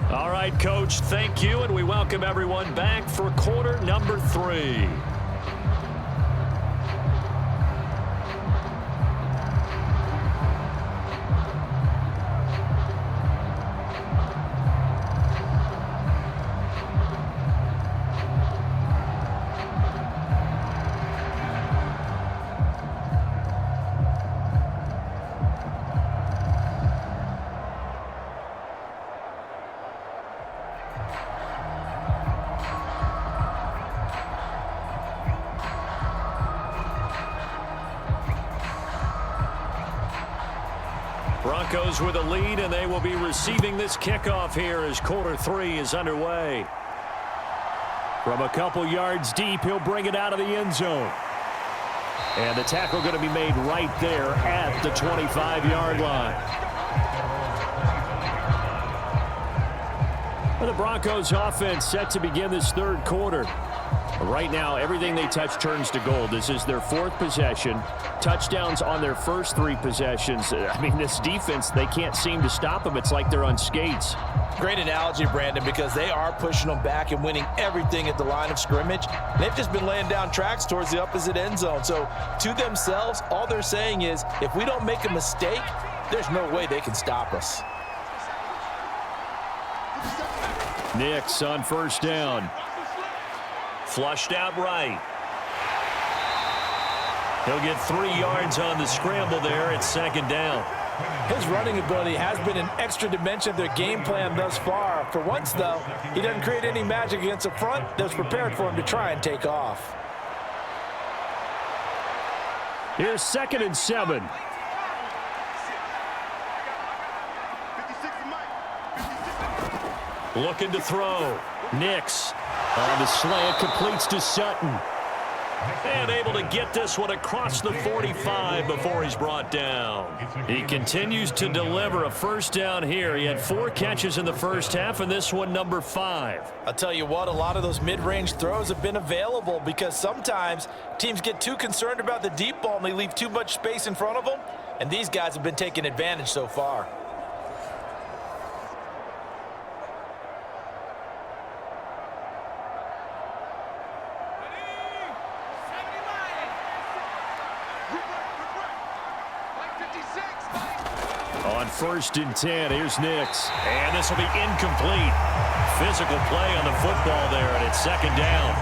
All right, Coach, thank you, and we welcome everyone back for quarter number 3. Broncos with a lead, and they will be receiving this kickoff here as quarter 3 is underway. From a couple yards deep, he'll bring it out of the end zone. And the tackle going to be made right there at the 25-yard line. Well, the Broncos offense set to begin this 3rd quarter. Right now, everything they touch turns to gold. This is their 4th possession. Touchdowns on their first 3 possessions. I mean, this defense, they can't seem to stop them. It's like they're on skates. Great analogy, Brandon, because they are pushing them back and winning everything at the line of scrimmage. They've just been laying down tracks towards the opposite end zone. So, to themselves, all they're saying is, if we don't make a mistake, there's no way they can stop us. Nix on 1st down. Flushed out right. He'll get 3 yards on the scramble there at 2nd down. His running ability has been an extra dimension of their game plan thus far. For once, though, he doesn't create any magic against a front that's prepared for him to try and take off. Here's 2nd and 7. Looking to throw. Nix on the slant, completes to Sutton. And able to get this one across the 45 before he's brought down. He continues to deliver a 1st down here. He had 4 catches in the first half, and this one number 5. I'll tell you what, a lot of those mid-range throws have been available because sometimes teams get too concerned about the deep ball and they leave too much space in front of them, and these guys have been taking advantage so far. On 1st and 10, here's Nix. And this will be incomplete. Physical play on the football there, and it's 2nd down.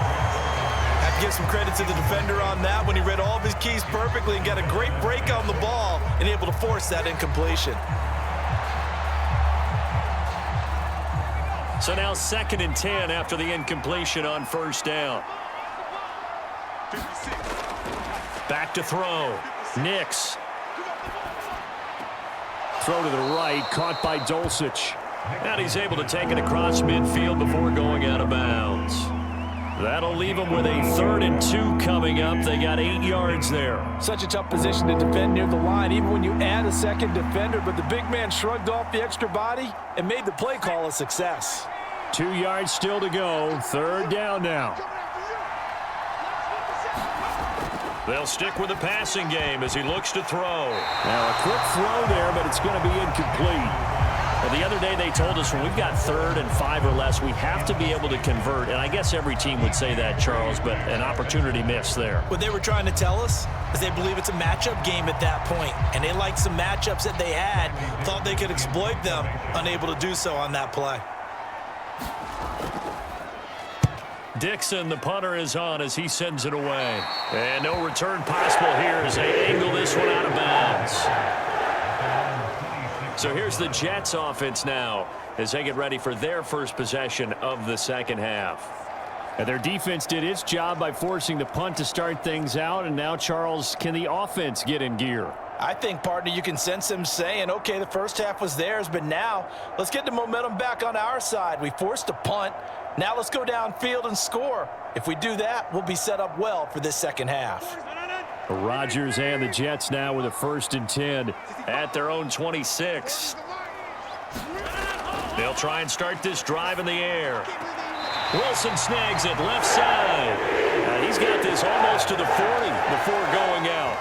Have to give some credit to the defender on that when he read all of his keys perfectly and got a great break on the ball and able to force that incompletion. So now 2nd and 10 after the incompletion on 1st down. Back to throw. Nix. Throw to the right, caught by Dulcich. And he's able to take it across midfield before going out of bounds. That'll leave him with a 3rd and 2 coming up. They got 8 yards there. Such a tough position to defend near the line, even when you add a 2nd defender, but the big man shrugged off the extra body and made the play call a success. 2 yards still to go. 3rd down now. They'll stick with the passing game as he looks to throw. Now a quick throw there, but it's going to be incomplete. Well, the other day they told us when we've got 3rd and 5 or less, we have to be able to convert. And I guess every team would say that, Charles, but an opportunity missed there. What they were trying to tell us is they believe it's a matchup game at that point. And they liked some matchups that they had, thought they could exploit them, unable to do so on that play. Dixon, the punter, is on as he sends it away. And no return possible here as they angle this one out of bounds. So here's the Jets offense now as they get ready for their first possession of the second half. And their defense did its job by forcing the punt to start things out. And now, Charles, can the offense get in gear? I think, partner, you can sense them saying, okay, the first half was theirs, but now let's get the momentum back on our side. We forced a punt. Now let's go downfield and score. If we do that, we'll be set up well for this second half. Rodgers and the Jets now with a 1st and 10 at their own 26. They'll try and start this drive in the air. Wilson snags it left side. He's got this almost to the 40 before going out.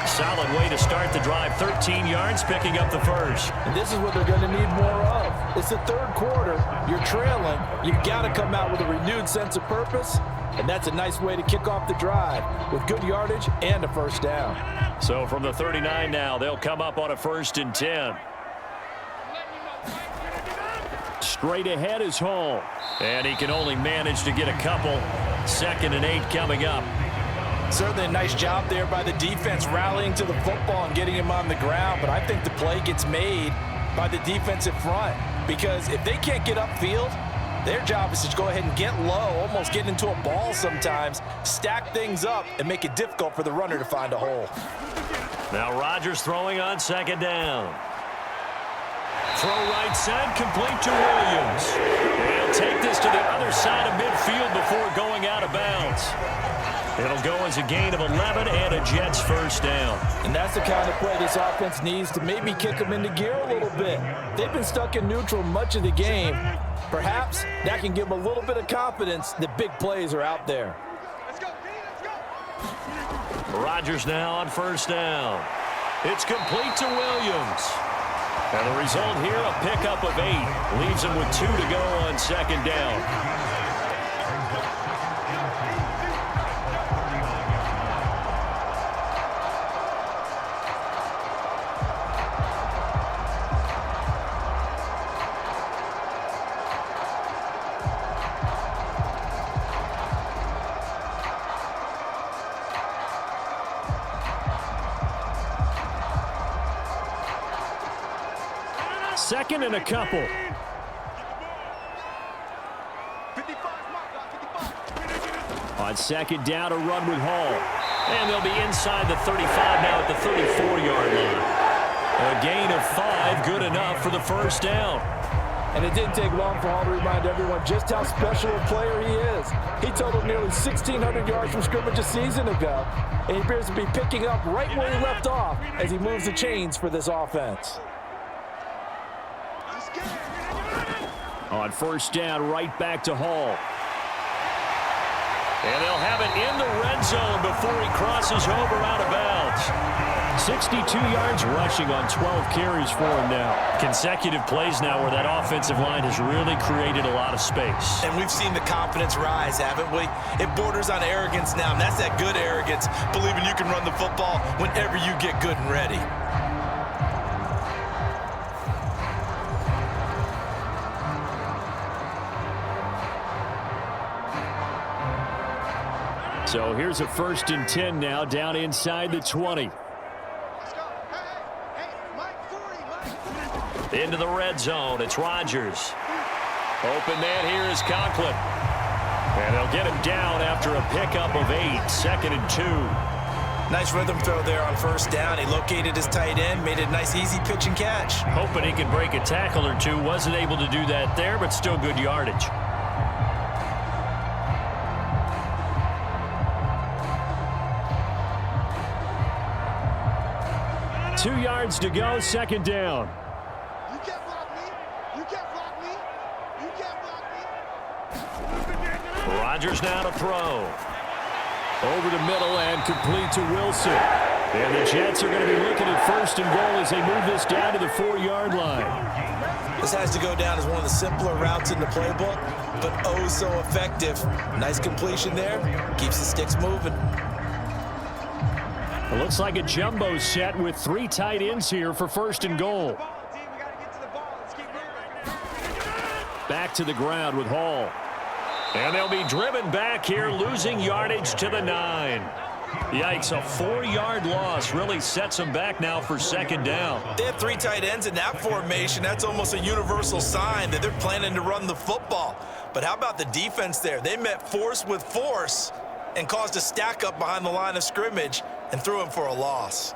Solid way to start the drive. 13 yards, picking up the first. And this is what they're going to need more of. It's the 3rd quarter. You're trailing. You've got to come out with a renewed sense of purpose. And that's a nice way to kick off the drive with good yardage and a first down. So from the 39 now, they'll come up on a 1st and 10. Straight ahead is Hall. And he can only manage to get a couple. 2nd and 8 coming up. Certainly a nice job there by the defense rallying to the football and getting him on the ground. But I think the play gets made by the defensive front. Because if they can't get upfield, their job is to go ahead and get low, almost get into a ball sometimes, stack things up, and make it difficult for the runner to find a hole. Now Rodgers throwing on 2nd down. Throw right side, complete to Williams. He'll take this to the other side of midfield before going out of bounds. It'll go as a gain of 11 and a Jets 1st down. And that's the kind of play this offense needs to maybe kick them into gear a little bit. They've been stuck in neutral much of the game. Perhaps that can give them a little bit of confidence that big plays are out there. Rodgers now on 1st down. It's complete to Williams. And the result here, a pickup of 8. Leaves him with 2 to go on 2nd down. Second and a couple. On 2nd down, a run with Hall. And they'll be inside the 35 now at the 34-yard line. A gain of 5, good enough for the 1st down. And it didn't take long for Hall to remind everyone just how special a player he is. He totaled nearly 1,600 yards from scrimmage a season ago, and he appears to be picking up right where he left off as he moves the chains for this offense. On 1st down, right back to Hall. And they'll have it in the red zone before he crosses over out of bounds. 62 yards rushing on 12 carries for him now. Consecutive plays now where that offensive line has really created a lot of space. And we've seen the confidence rise, haven't we? It borders on arrogance now, and that's that good arrogance, believing you can run the football whenever you get good and ready. So here's a 1st and 10 now down inside the 20. Into the red zone. It's Rodgers. Open man here is Conklin. And they'll get him down after a pickup of 8. 2nd and 2. Nice rhythm throw there on 1st down. He located his tight end, made a nice easy pitch and catch. Hoping he could break a tackle or two. Wasn't able to do that there, but still good yardage. Two yards to go, 2nd down. You can't block me. You can't block me. You can't block me. Rodgers now to throw. Over the middle and complete to Wilson. And the Jets are going to be looking at 1st and goal as they move this down to the 4-yard line. This has to go down as one of the simpler routes in the playbook, but oh so effective. Nice completion there. Keeps the sticks moving. It looks like a jumbo set with 3 tight ends here for 1st and goal. Back to the ground with Hall. And they'll be driven back here, losing yardage to the 9. Yikes, a 4-yard loss really sets them back now for 2nd down. They have 3 tight ends in that formation. That's almost a universal sign that they're planning to run the football. But how about the defense there? They met force with force and caused a stack up behind the line of scrimmage and threw him for a loss.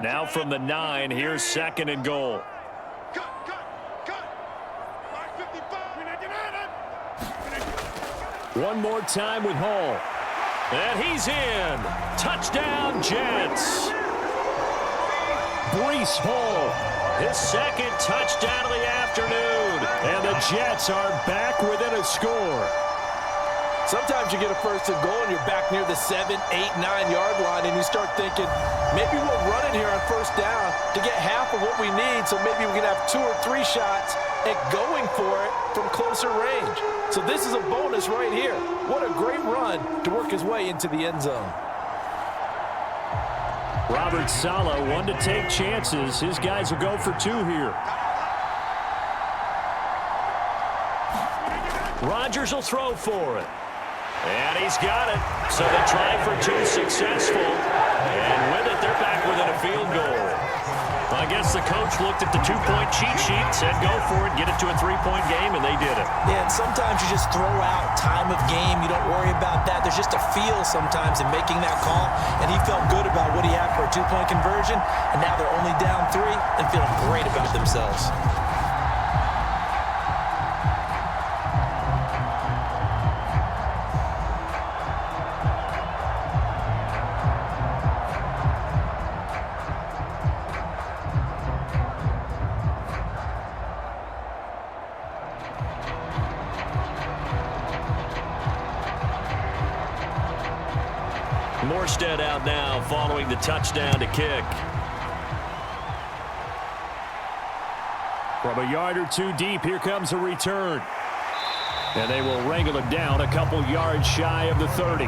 Now from the 9, here's 2nd and goal. One more time with Hall. And he's in. Touchdown, Jets. Breece Hall, his 2nd touchdown of the afternoon. And the Jets are back within a score. Sometimes you get a 1st and goal and you're back near the 7, 8, 9-yard line and you start thinking, maybe we'll run it here on 1st down to get half of what we need, so maybe we can have 2 or 3 shots at going for it from closer range. So this is a bonus right here. What a great run to work his way into the end zone. Robert Saleh, one to take chances. His guys will go for 2 here. Rodgers will throw for it. And he's got it. So the try for 2 successful. And with it, they're back within a field goal. I guess the coach looked at the 2-point cheat sheet, said go for it, get it to a 3-point game, and they did it. Yeah, and sometimes you just throw out time of game. You don't worry about that. There's just a feel sometimes in making that call, and he felt good about what he had for a 2-point conversion, and now they're only down 3 and feeling great about themselves. Morstead out now following the touchdown to kick. From a yard or 2 deep, here comes a return. And they will wrangle it down a couple yards shy of the 30.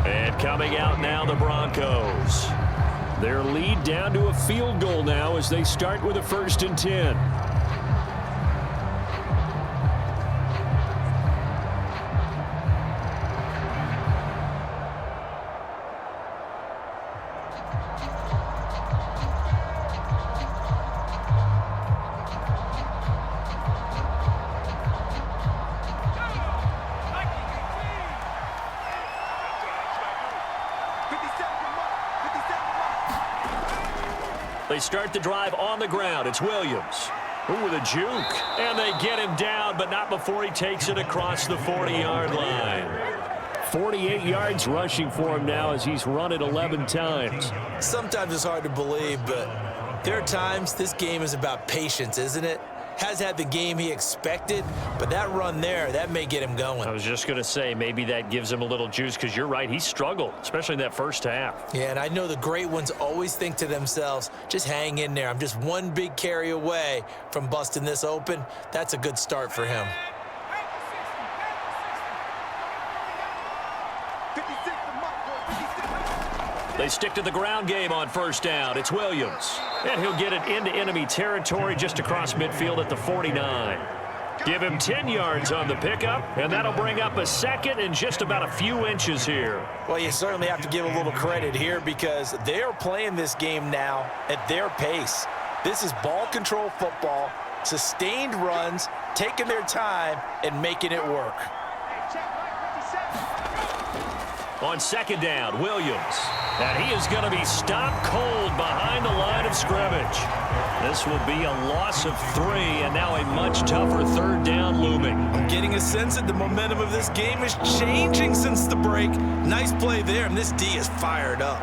And coming out now, the Broncos. Their lead down to a field goal now as they start with a 1st and 10. They start the drive on the ground. It's Williams. Ooh, with a juke. And they get him down, but not before he takes it across the 40-yard line. 48 yards rushing for him now as he's run it 11 times. Sometimes it's hard to believe, but there are times this game is about patience, isn't it? Has had the game he expected, but that run there, that may get him going. I was just going to say, maybe that gives him a little juice because you're right, he struggled, especially in that first half. Yeah, and I know the great ones always think to themselves, just hang in there. I'm just one big carry away from busting this open. That's a good start for him. They stick to the ground game on 1st down. It's Williams. And he'll get it into enemy territory just across midfield at the 49. Give him 10 yards on the pickup, and that'll bring up a 2nd and just about a few inches here. Well, you certainly have to give a little credit here because they're playing this game now at their pace. This is ball control football, sustained runs, taking their time, and making it work. On 2nd down, Williams. And he is going to be stopped cold behind the line of scrimmage. This will be a loss of 3, and now a much tougher 3rd down looming. I'm getting a sense that the momentum of this game is changing since the break. Nice play there, and this D is fired up.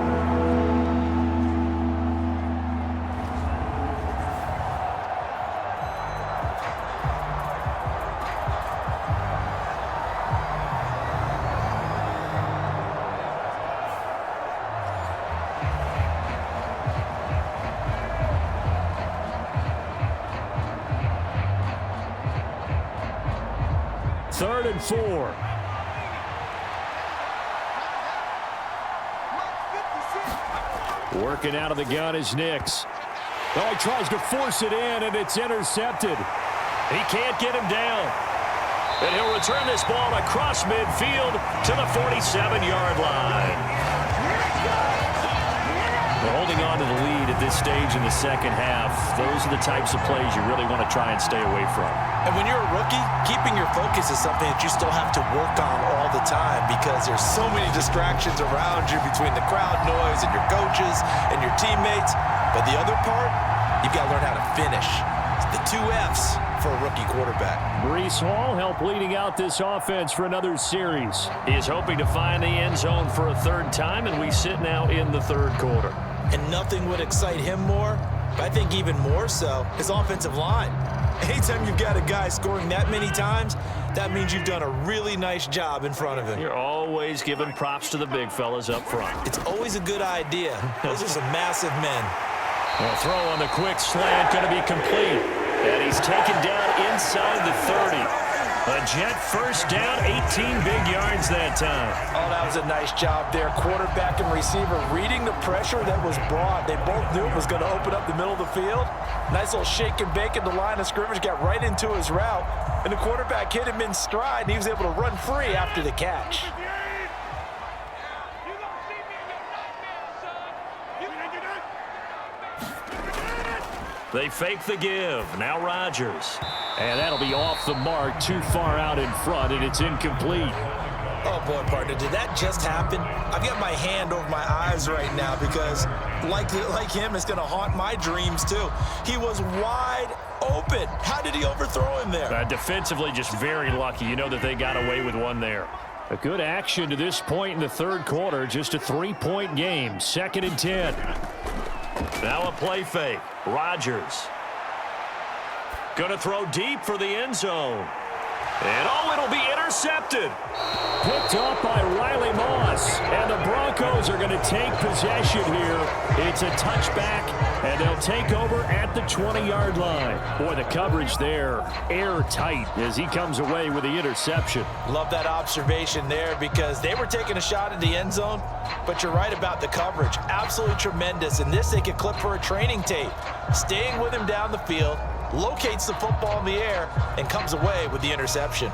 3rd and 4. Working out of the gun is Nix. Oh, he tries to force it in, and it's intercepted. He can't get him down. And he'll return this ball across midfield to the 47-yard line. We're holding on to the lead at this stage in the second half. Those are the types of plays you really want to try and stay away from. And when you're a rookie, keeping your focus is something that you still have to work on all the time because there's so many distractions around you between the crowd noise and your coaches and your teammates. But the other part, you've got to learn how to finish. It's the 2 F's for a rookie quarterback. Breece Hall helped leading out this offense for another series. He is hoping to find the end zone for a 3rd time, and we sit now in the 3rd quarter. And nothing would excite him more, but I think even more so, his offensive line. Anytime you've got a guy scoring that many times, that means you've done a really nice job in front of him. You're always giving props to the big fellas up front. It's always a good idea. Those are some massive men. A throw on the quick slant going to be complete. And he's taken down inside the 30. A Jet first down, 18 big yards that time. Oh, that was a nice job there. Quarterback and receiver reading the pressure that was brought. They both knew it was going to open up the middle of the field. Nice little shake and bake at the line of scrimmage, got right into his route. And the quarterback hit him in stride, and he was able to run free after the catch. They fake the give. Now Rodgers. And that'll be off the mark, too far out in front, and it's incomplete. Oh, boy, partner, did that just happen? I've got my hand over my eyes right now because, like him, it's going to haunt my dreams, too. He was wide open. How did he overthrow him there? Defensively, just very lucky. You know that they got away with one there. A good action to this point in the 3rd quarter. Just a 3-point game. 2nd and 10. Now a play fake. Rodgers. Going to throw deep for the end zone. And, oh, it'll be intercepted. Picked off by Riley Moss. And the Broncos are going to take possession here. It's a touchback, and they'll take over at the 20-yard line. Boy, the coverage there, airtight as he comes away with the interception. Love that observation there because they were taking a shot at the end zone, but you're right about the coverage. Absolutely tremendous. And this they could clip for a training tape. Staying with him down the field, locates the football in the air, and comes away with the interception.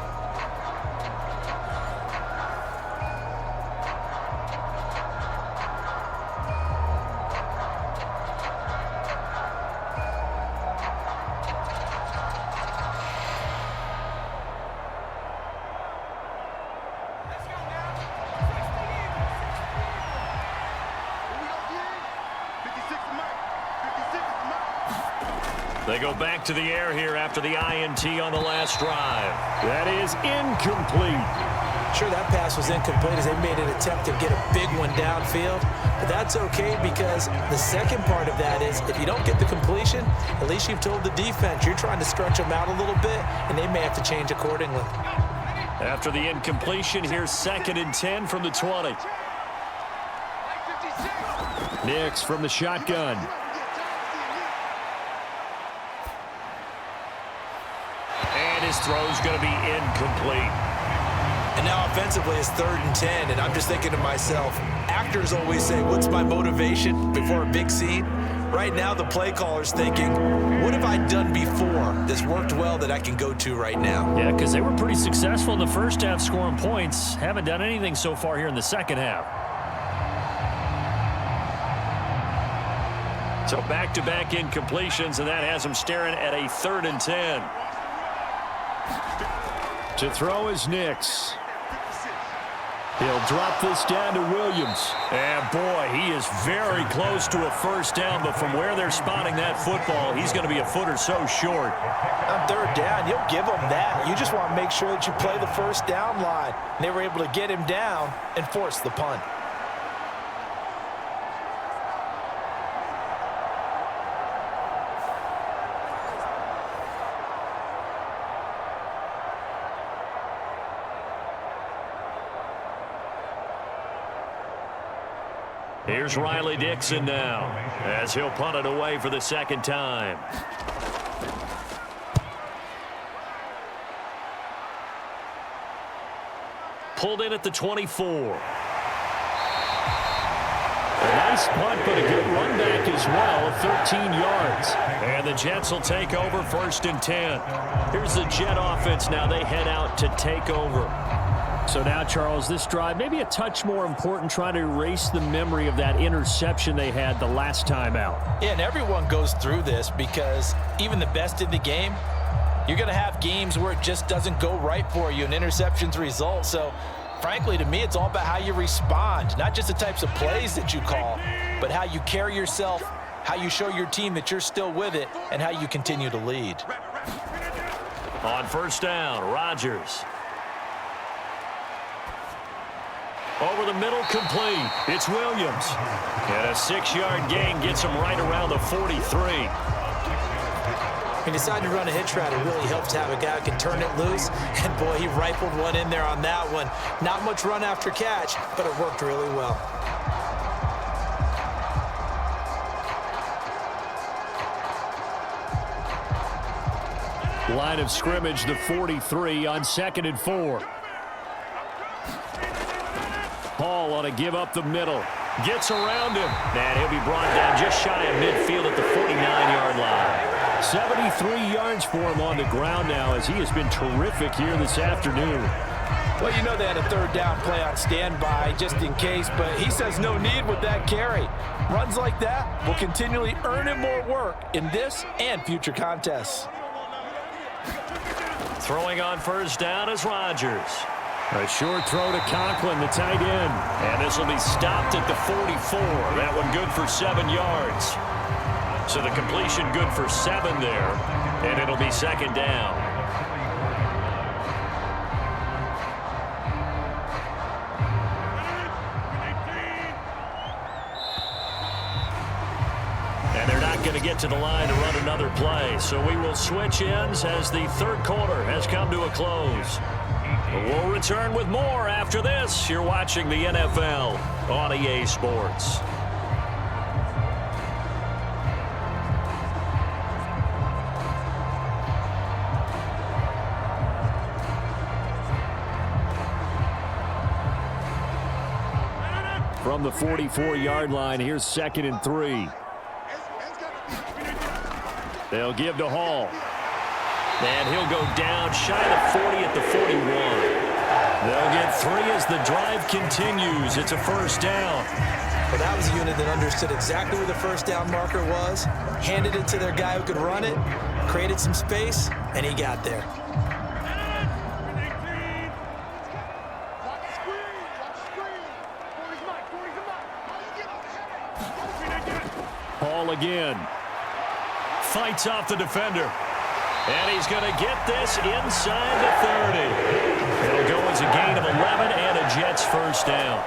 They go back to the air here after the INT on the last drive. That is incomplete. Sure, that pass was incomplete as they made an attempt to get a big one downfield. But that's okay because the second part of that is if you don't get the completion, at least you've told the defense you're trying to stretch them out a little bit, and they may have to change accordingly. After the incompletion, here's 2nd and 10 from the 20. Nix from the shotgun. His throw's going to be incomplete. And now offensively it's 3rd and 10, and I'm just thinking to myself, actors always say, what's my motivation before a big scene? Right now the play caller's thinking, what have I done before that's worked well that I can go to right now? Yeah, because they were pretty successful in the first half scoring points. Haven't done anything so far here in the second half. So back-to-back incompletions, and that has them staring at a 3rd and 10. To throw is Nix. He'll drop this down to Williams. And, boy, he is very close to a first down, but from where they're spotting that football, he's going to be a foot or so short. On 3rd down, you'll give them that. You just want to make sure that you play the first down line. And they were able to get him down and force the punt. Here's Riley Dixon now as he'll punt it away for the 2nd time. pulled in at the 24. A nice punt, but a good run back as well, 13 yards. And the Jets will take over 1st and 10. Here's the Jet offense now. They head out to take over. So now, Charles, this drive maybe a touch more important, trying to erase the memory of that interception they had the last time out. Yeah, and everyone goes through this because even the best in the game, you're going to have games where it just doesn't go right for you and interceptions result. So, frankly, to me, it's all about how you respond, not just the types of plays that you call, but how you carry yourself, how you show your team that you're still with it, and how you continue to lead. On 1st down, Rodgers. Over the middle, complete. It's Williams. And a 6-yard gain gets him right around the 43. He decided to run a hitch route. It really helps to have a guy who can turn it loose. And, boy, he rifled one in there on that one. Not much run after catch, but it worked really well. Line of scrimmage, the 43 on 2nd and 4. Hall on a give up the middle. Gets around him. And he'll be brought down just shy of midfield at the 49-yard line. 73 yards for him on the ground now as he has been terrific here this afternoon. Well, you know they had a 3rd down play on standby just in case, but he says no need with that carry. Runs like that will continually earn him more work in this and future contests. Throwing on 1st down is Rodgers. A short throw to Conklin, the tight end. And this will be stopped at the 44. That one good for 7 yards. So the completion good for 7 there. And it'll be 2nd down. And they're not going to get to the line to run another play. So we will switch ends as the 3rd quarter has come to a close. We'll return with more after this. You're watching the NFL on EA Sports. From the 44-yard line, here's 2nd and 3. They'll give to Hall. And he'll go down shy of the 40 at the 41. They'll get 3 as the drive continues. It's a 1st down. Well, that was a unit that understood exactly where the 1st down marker was, handed it to their guy who could run it, created some space, and he got there. Hall again. Fights off the defender. And he's going to get this inside the 30. It'll go as a gain of 11 and a Jets 1st down.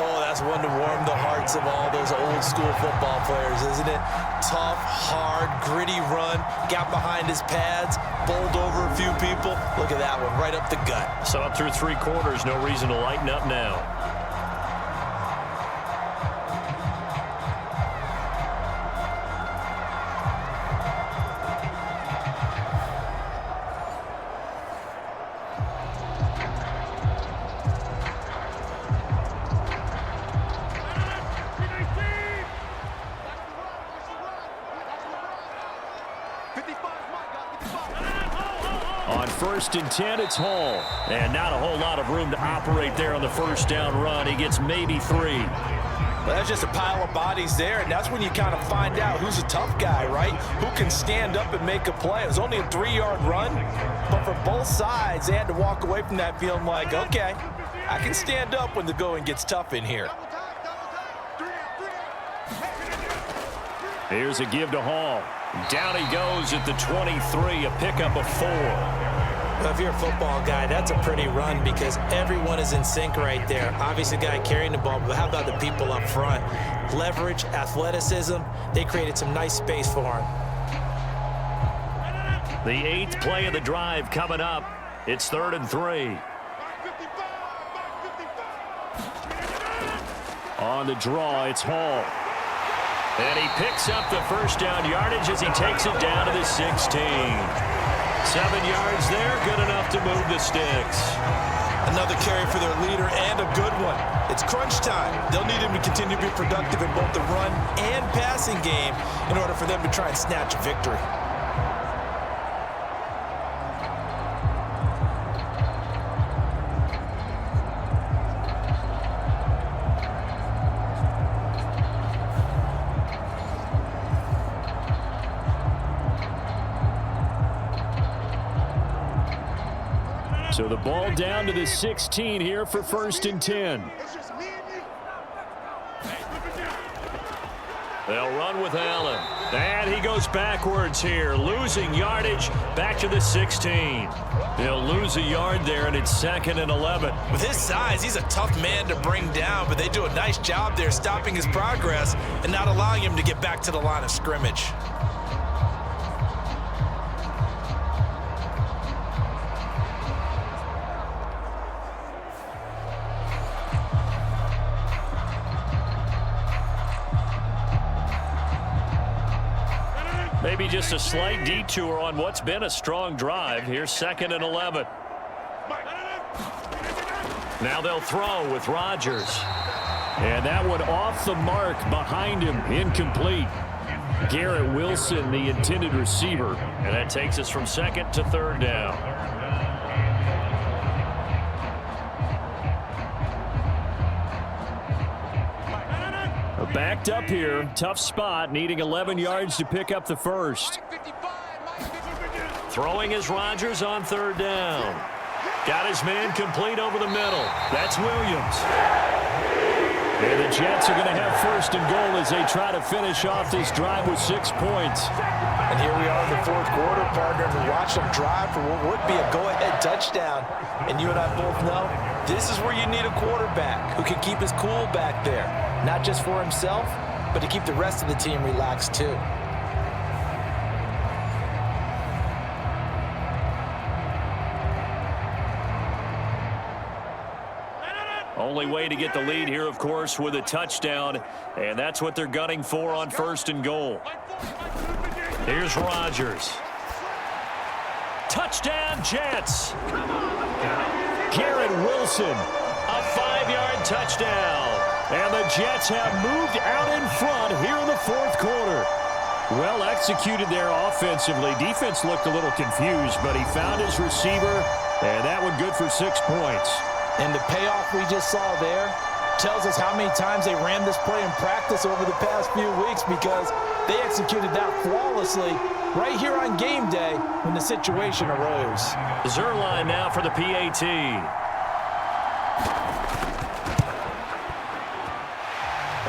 Oh, that's one to warm the hearts of all those old school football players, isn't it? Tough, hard, gritty run, got behind his pads, bowled over a few people. Look at that one, right up the gut. So up through 3 quarters, no reason to lighten up now. On 1st and 10, it's Hall. And not a whole lot of room to operate there on the 1st down run. He gets maybe 3. Well, that's just a pile of bodies there, and that's when you kind of find out who's a tough guy, right? Who can stand up and make a play. It was only a 3-yard run, but for both sides, they had to walk away from that feeling like, okay, I can stand up when the going gets tough in here. Here's a give to Hall. Down he goes at the 23, a pickup of 4. Well, if you're a football guy, that's a pretty run because everyone is in sync right there. Obviously, the guy carrying the ball, but how about the people up front? Leverage, athleticism, they created some nice space for him. The 8th play of the drive coming up. It's 3rd and 3. On the draw, it's Hall. And he picks up the 1st down yardage as he takes it down to the 16. 7 yards there, good enough to move the sticks. Another carry for their leader and a good one. It's crunch time. They'll need him to continue to be productive in both the run and passing game in order for them to try and snatch a victory. So the ball down to the 16 here for 1st and 10. They'll run with Allen. And he goes backwards here, losing yardage back to the 16. They'll lose a yard there, and it's 2nd and 11. With his size, he's a tough man to bring down, but they do a nice job there stopping his progress and not allowing him to get back to the line of scrimmage. Maybe just a slight detour on what's been a strong drive. Here's 2nd and 11. Now they'll throw with Rodgers. And that one off the mark behind him, incomplete. Garrett Wilson, the intended receiver. And that takes us from 2nd to 3rd down. Backed up here, tough spot, needing 11 yards to pick up the first. Throwing is Rodgers on 3rd down. Got his man complete over the middle. That's Williams. And the Jets are going to have 1st and goal as they try to finish off this drive with 6 points. And here we are in the 4th quarter, partner, and we watch them drive for what would be a go-ahead touchdown. And you and I both know this is where you need a quarterback who can keep his cool back there. Not just for himself, but to keep the rest of the team relaxed too. Only way to get the lead here, of course, with a touchdown. And that's what they're gunning for on 1st and goal. Here's Rodgers. Touchdown, Jets. Garrett Wilson, a 5-yard touchdown. And the Jets have moved out in front here in the 4th quarter. Well executed there offensively. Defense looked a little confused, but he found his receiver, and that one good for 6 points. And the payoff we just saw there tells us how many times they ran this play in practice over the past few weeks, because they executed that flawlessly right here on game day when the situation arose. Zerline now for the PAT.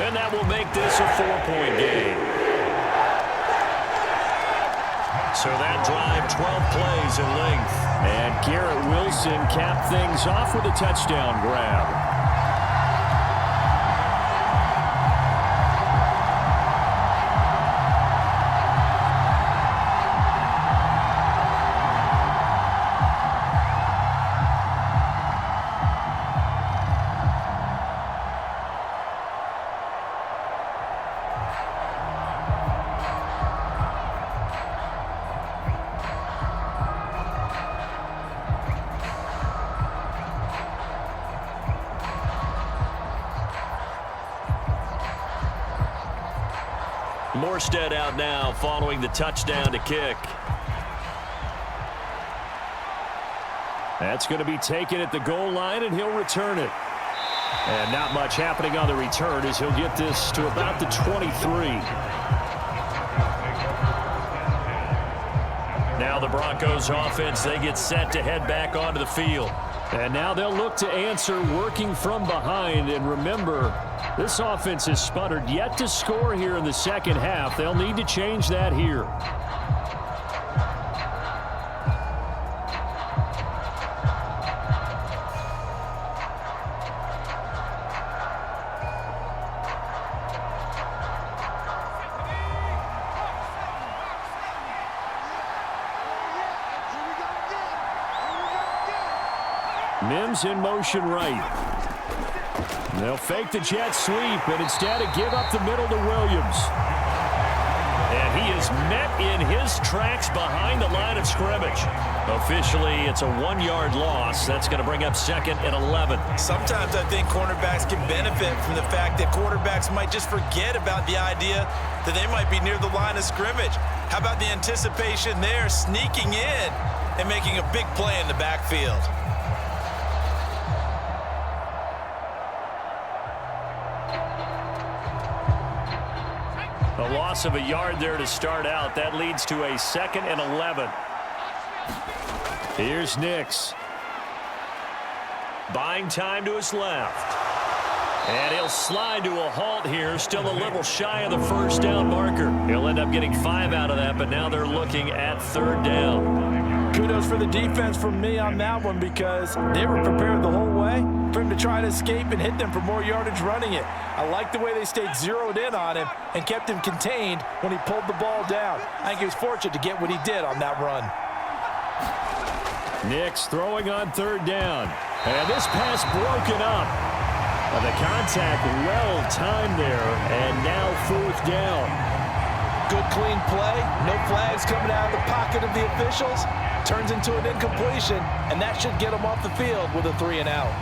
And that will make this a 4-point game. So that drive, 12 plays in length. And Garrett Wilson capped things off with a touchdown grab. Morstead out now following the touchdown to kick. That's going to be taken at the goal line, and he'll return it. And not much happening on the return as he'll get this to about the 23. Now the Broncos offense, they get set to head back onto the field. And now they'll look to answer working from behind. And remember, this offense has sputtered yet to score here in the second half. They'll need to change that here. Mims in motion right. They'll fake the jet sweep, and instead give up the middle to Williams. And he is met in his tracks behind the line of scrimmage. Officially, it's a 1-yard loss. That's going to bring up 2nd and 11. Sometimes I think cornerbacks can benefit from the fact that quarterbacks might just forget about the idea that they might be near the line of scrimmage. How about the anticipation there, sneaking in and making a big play in the backfield? A loss of a yard there to start out. That leads to a 2nd and 11. Here's Nix. Buying time to his left. And he'll slide to a halt here, still a little shy of the first down marker. He'll end up getting 5 out of that, but now they're looking at 3rd down. Kudos for the defense from me on that one because they were prepared the whole way for him to try to escape and hit them for more yardage running it. I like the way they stayed zeroed in on him and kept him contained when he pulled the ball down. I think he was fortunate to get what he did on that run. Nix throwing on 3rd down. And this pass broken up. The contact well timed there, and now 4th down. Good clean play, no flags coming out of the pocket of the officials. Turns into an incompletion, and that should get him off the field with a 3 and out.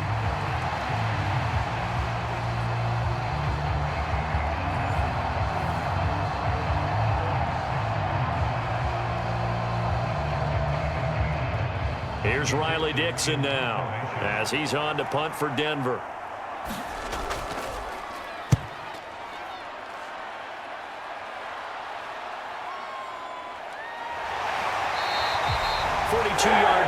Here's Riley Dixon now as he's on to punt for Denver.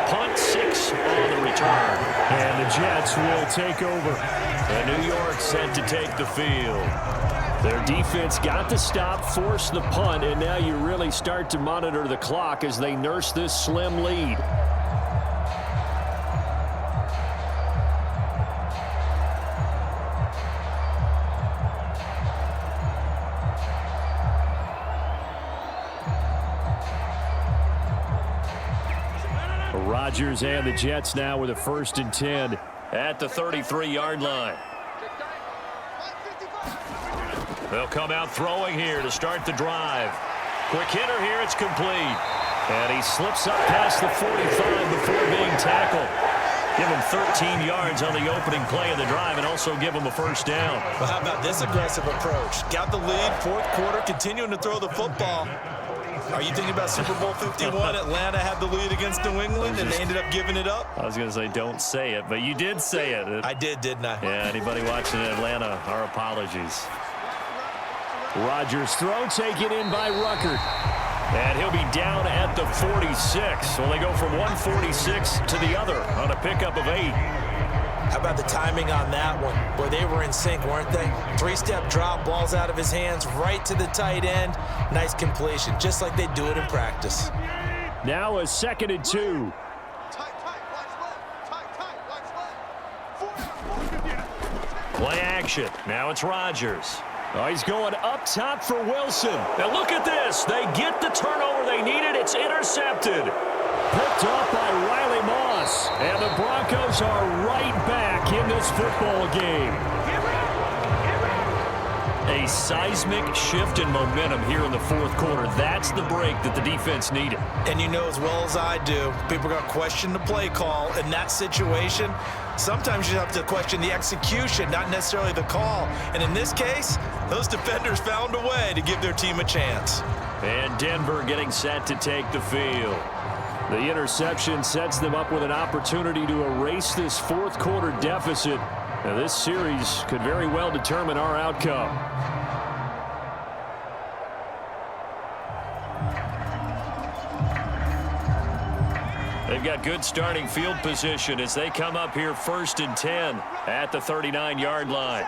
Punt, 6 on the return. And the Jets will take over. And New York set to take the field. Their defense got the stop, forced the punt, and now you really start to monitor the clock as they nurse this slim lead. Rodgers and the Jets now with a 1st and 10 at the 33-yard line. They'll come out throwing here to start the drive. Quick hitter here, it's complete. And he slips up past the 45 before being tackled. Give him 13 yards on the opening play of the drive and also give him a 1st down. Well, how about this aggressive approach? Got the lead, 4th quarter, continuing to throw the football. Are you thinking about Super Bowl 51? Atlanta had the lead against New England, and they ended up giving it up? I was going to say don't say it, but you did say it. I did, didn't I? Yeah, anybody watching in Atlanta, our apologies. Rodgers throw taken in by Ruckert. And he'll be down at the 46. So they go from 146 to the other on a pickup of 8. How about the timing on that one? Boy, they were in sync, weren't they? 3-step drop, balls out of his hands, right to the tight end. Nice completion, just like they do it in practice. Now a 2nd and 2. Play action. Now it's Rodgers. Oh, he's going up top for Wilson. Now look at this. They get the turnover they needed. It's intercepted. Picked up by Riley Moss. And the Broncos are right back in this football game. A seismic shift in momentum here in the 4th quarter. That's the break that the defense needed. And you know as well as I do, people are going to question the play call in that situation. Sometimes you have to question the execution, not necessarily the call. And in this case, those defenders found a way to give their team a chance. And Denver getting set to take the field. The interception sets them up with an opportunity to erase this 4th quarter deficit. Now, this series could very well determine our outcome. They've got good starting field position as they come up here 1st and 10 at the 39-yard line.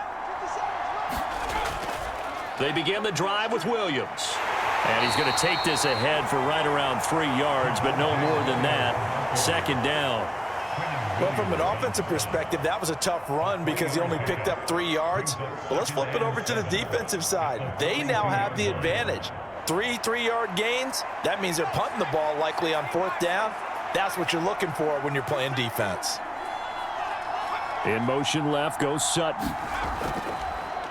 They begin the drive with Williams. And he's going to take this ahead for right around 3 yards, but no more than that. 2nd down. Well, from an offensive perspective, that was a tough run because he only picked up 3 yards. But let's flip it over to the defensive side. They now have the advantage. 3 3-yard gains. That means they're punting the ball likely on 4th down. That's what you're looking for when you're playing defense. In motion left goes Sutton.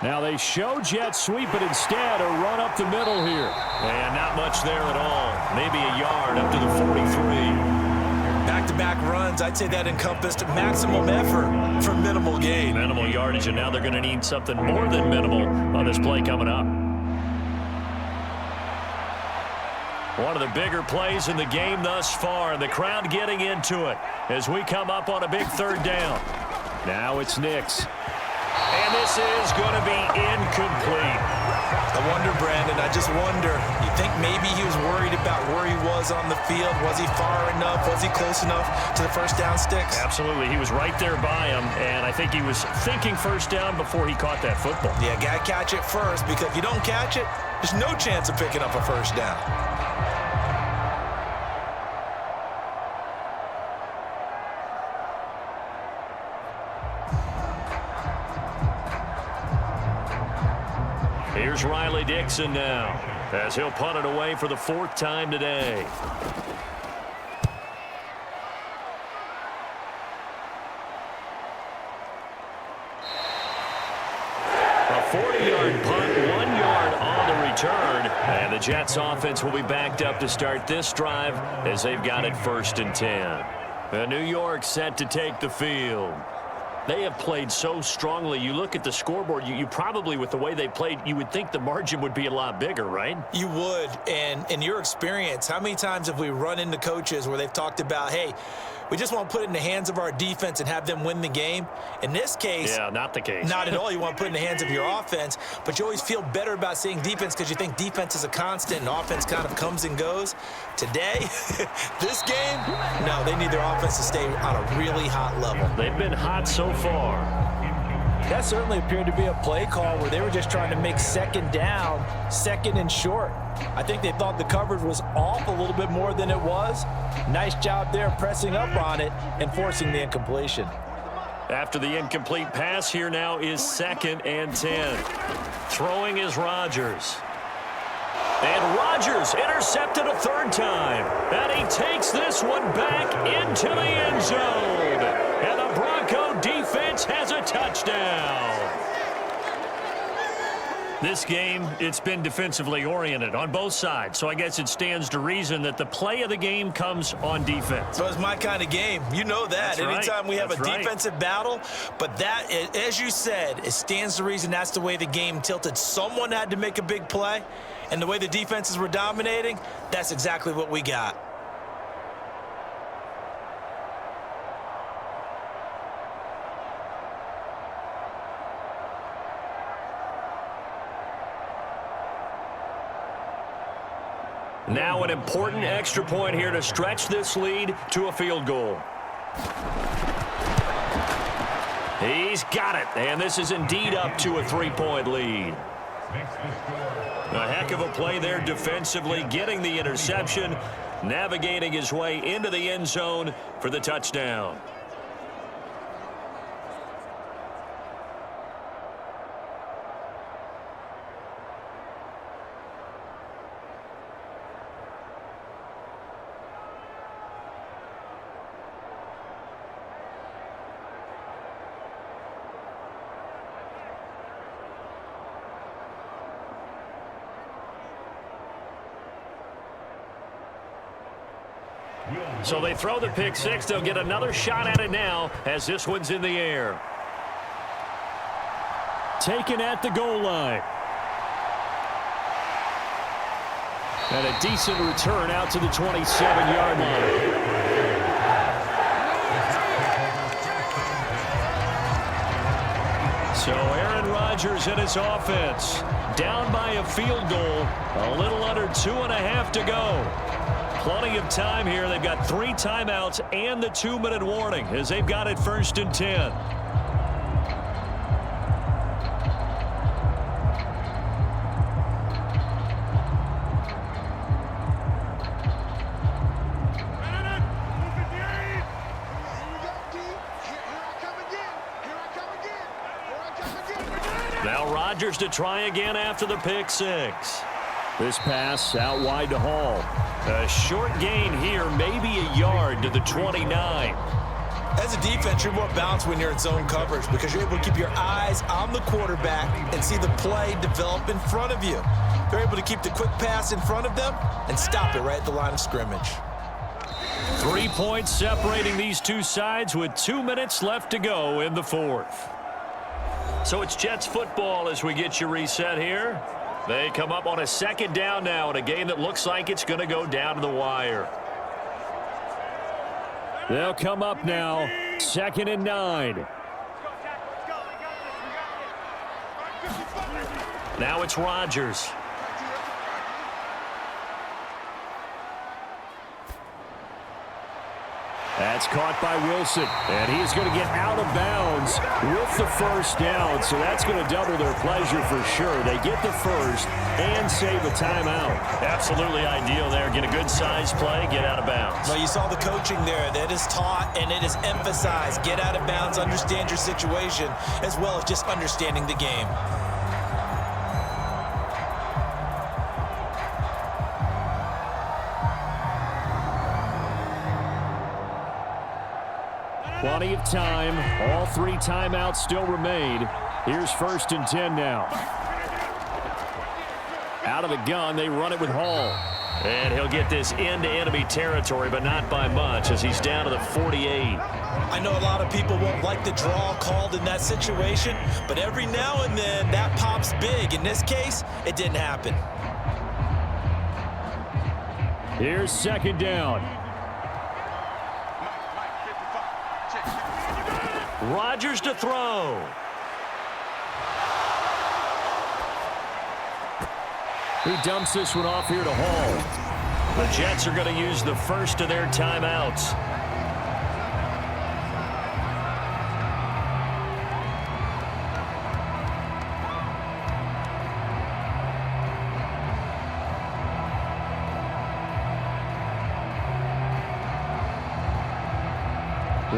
Now they show jet sweep, but instead a run up the middle here. And not much there at all. Maybe a yard up to the 43. Back-to-back runs, I'd say that encompassed maximum effort for minimal gain. Minimal yardage, and now they're going to need something more than minimal on this play coming up. One of the bigger plays in the game thus far, and the crowd getting into it as we come up on a big third down. Now it's Nix. And this is going to be incomplete. I wonder, Brandon, I just wonder, you think maybe he was worried about where he was on the field? Was he far enough? Was he close enough to the first down sticks? Absolutely. He was right there by him, and I think he was thinking first down before he caught that football. Yeah, got to catch it first, because if you don't catch it, there's no chance of picking up a first down. Here's Riley Dixon now, as he'll punt it away for the 4th time today. A 40-yard punt, 1 yard on the return. And the Jets offense will be backed up to start this drive as they've got it 1st and 10. The New York set to take the field. They have played so strongly. You look at the scoreboard, you probably, with the way they played, you would think the margin would be a lot bigger, right? You would. And in your experience, how many times have we run into coaches where they've talked about, hey, we just want to put it in the hands of our defense and have them win the game? In this case, yeah, not the case. Not at all. You want to put it in the hands of your offense, but you always feel better about seeing defense because you think defense is a constant and offense kind of comes and goes. Today, this game, no, they need their offense to stay on a really hot level. They've been hot so far. That certainly appeared to be a play call where they were just trying to make second down, second and short. I think they thought the coverage was off a little bit more than it was. Nice job there pressing up on it and forcing the incompletion. After the incomplete pass, here now is 2nd and 10. Throwing is Rodgers. And Rodgers intercepted a 3rd time. And he takes this one back into the end zone. And the Bronco defense has a touchdown. This game, it's been defensively oriented on both sides, so I guess it stands to reason that the play of the game comes on defense. So it's my kind of game. You know that. Anytime we have a defensive battle, but that, as you said, it stands to reason that's the way the game tilted. Someone had to make a big play, and the way the defenses were dominating, that's exactly what we got. Now an important extra point here to stretch this lead to a field goal. He's got it, and this is indeed up to a 3-point lead. A heck of a play there defensively, getting the interception, navigating his way into the end zone for the touchdown. So they throw the pick six. They'll get another shot at it now as this one's in the air. Taken at the goal line. And a decent return out to the 27-yard line. So Aaron Rodgers and his offense down by a field goal. A little under 2.5 to go. Plenty of time here. They've got 3 timeouts and the 2-minute warning as they've got it 1st and 10. Now Rodgers to try again after the pick six. This pass out wide to Hall. A short gain here, maybe a yard to the 29. As a defense, you're more balanced when you're in zone coverage because you're able to keep your eyes on the quarterback and see the play develop in front of you. They're able to keep the quick pass in front of them and stop it right at the line of scrimmage. 3 points separating these two sides with 2 minutes left to go in the fourth. So it's Jets football as we get you reset here. They come up on a second down now in a game that looks like it's going to go down to the wire. They'll come up now, 2nd and 9. Now it's Rodgers. That's caught by Wilson, and he's going to get out of bounds with the first down, so that's going to double their pleasure for sure. They get the first and save a timeout. Absolutely ideal there. Get a good size play, get out of bounds. Well, you saw the coaching there. That is taught and it is emphasized. Get out of bounds, understand your situation, as well as just understanding the game. Plenty of time. All 3 timeouts still remain. Here's 1st and 10 now. Out of the gun, they run it with Hall. And he'll get this into enemy territory, but not by much as he's down to the 48. I know a lot of people won't like the draw called in that situation, but every now and then that pops big. In this case, it didn't happen. Here's 2nd down. Rodgers to throw. He dumps this one off here to Hall. The Jets are going to use the first of their timeouts.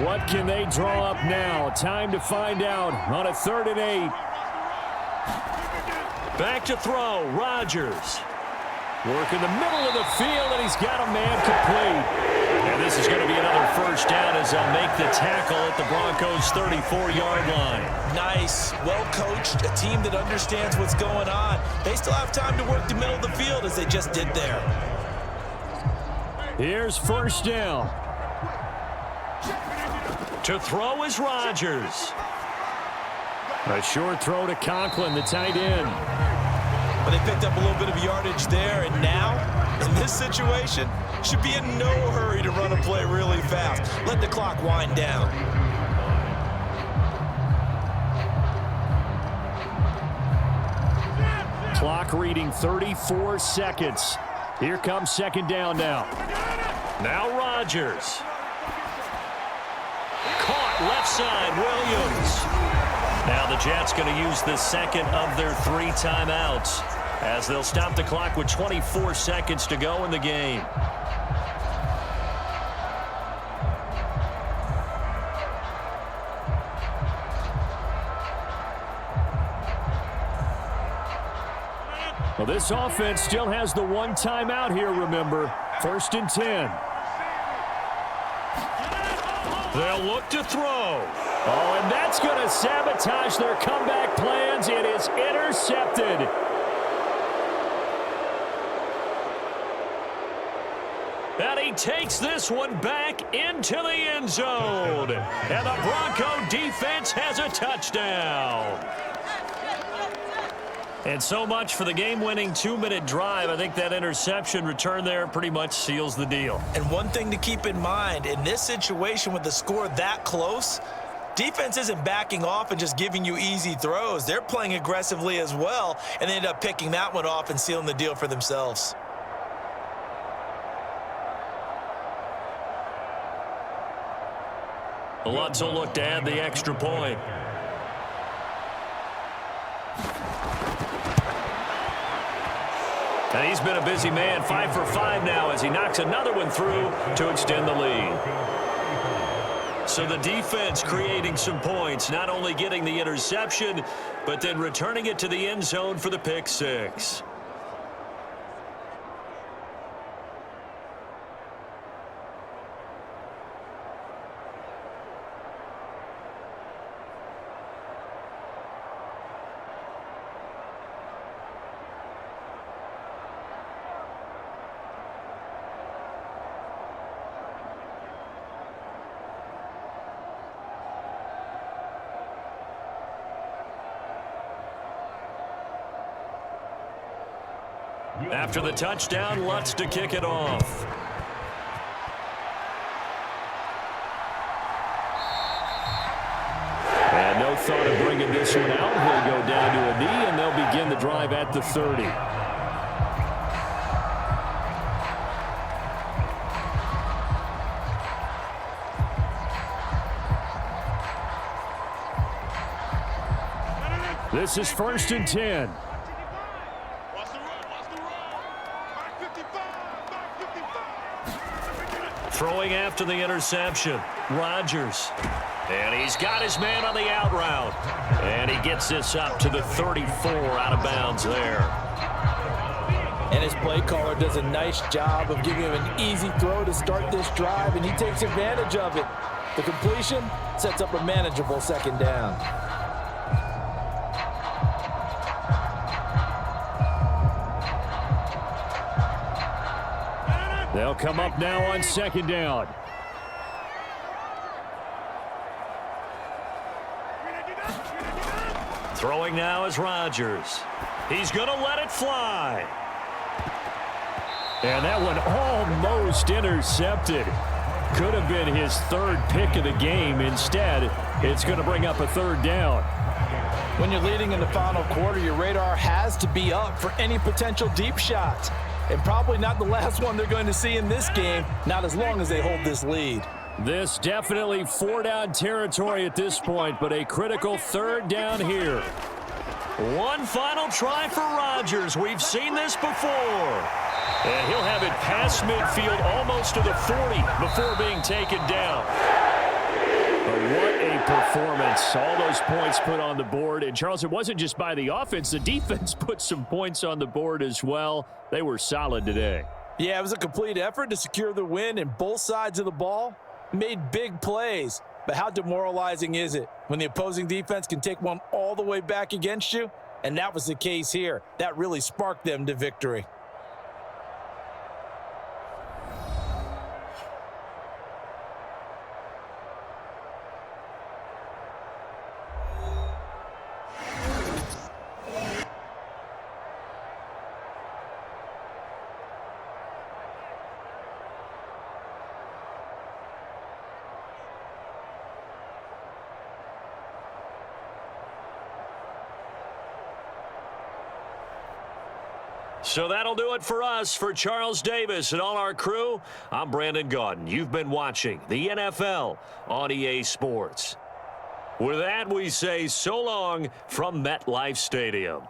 What can they draw up now? Time to find out on a 3rd and 8. Back to throw, Rodgers. Work in the middle of the field, and he's got a man complete. And this is going to be another first down as they'll make the tackle at the Broncos' 34-yard line. Nice, well-coached, a team that understands what's going on. They still have time to work the middle of the field as they just did there. Here's 1st down. To throw is Rodgers. A short throw to Conklin, the tight end. But they picked up a little bit of yardage there, and now, in this situation, should be in no hurry to run a play really fast. Let the clock wind down. Clock reading 34 seconds. Here comes 2nd down now. Now Rodgers. Caught left side, Williams. Now the Jets going to use the second of their 3 timeouts as they'll stop the clock with 24 seconds to go in the game. Well, this offense still has the 1 timeout here, remember. 1st and 10. They'll look to throw. Oh, and that's going to sabotage their comeback plans. It is intercepted. And he takes this one back into the end zone. And the Bronco defense has a touchdown. And so much for the game-winning 2-minute drive. I think that interception return there pretty much seals the deal. And one thing to keep in mind, in this situation with the score that close, defense isn't backing off and just giving you easy throws. They're playing aggressively as well, and they end up picking that one off and sealing the deal for themselves. Lutz will look to add the extra point. And he's been a busy man, 5 for 5 now as he knocks another one through to extend the lead. So the defense creating some points, not only getting the interception, but then returning it to the end zone for the pick 6. After the touchdown, Lutz to kick it off. And no thought of bringing this one out. He'll go down to a knee, and they'll begin the drive at the 30. This is 1st and 10. Watch the run. Back 55. Throwing after the interception, Rodgers. And he's got his man on the out route. And he gets this up to the 34 out of bounds there. And his play caller does a nice job of giving him an easy throw to start this drive, and he takes advantage of it. The completion sets up a manageable 2nd down. They'll come up now on 2nd down. Throwing now is Rodgers. He's going to let it fly. And that one almost intercepted. Could have been his 3rd pick of the game. Instead, it's going to bring up a 3rd down. When you're leading in the final quarter, your radar has to be up for any potential deep shots. And probably not the last one they're going to see in this game, not as long as they hold this lead. This definitely 4-down territory at this point, but a critical 3rd down here. One final try for Rodgers. We've seen this before. And he'll have it past midfield almost to the 40 before being taken down. But what a performance. All those points put on the board. And, Charles, it wasn't just by the offense. The defense put some points on the board as well. They were solid today. Yeah, it was a complete effort to secure the win, and both sides of the ball made big plays. But how demoralizing is it when the opposing defense can take one all the way back against you? And that was the case here. That really sparked them to victory. So that'll do it for us. For Charles Davis and all our crew, I'm Brandon Gaudin. You've been watching the NFL on EA Sports. With that, we say so long from MetLife Stadium.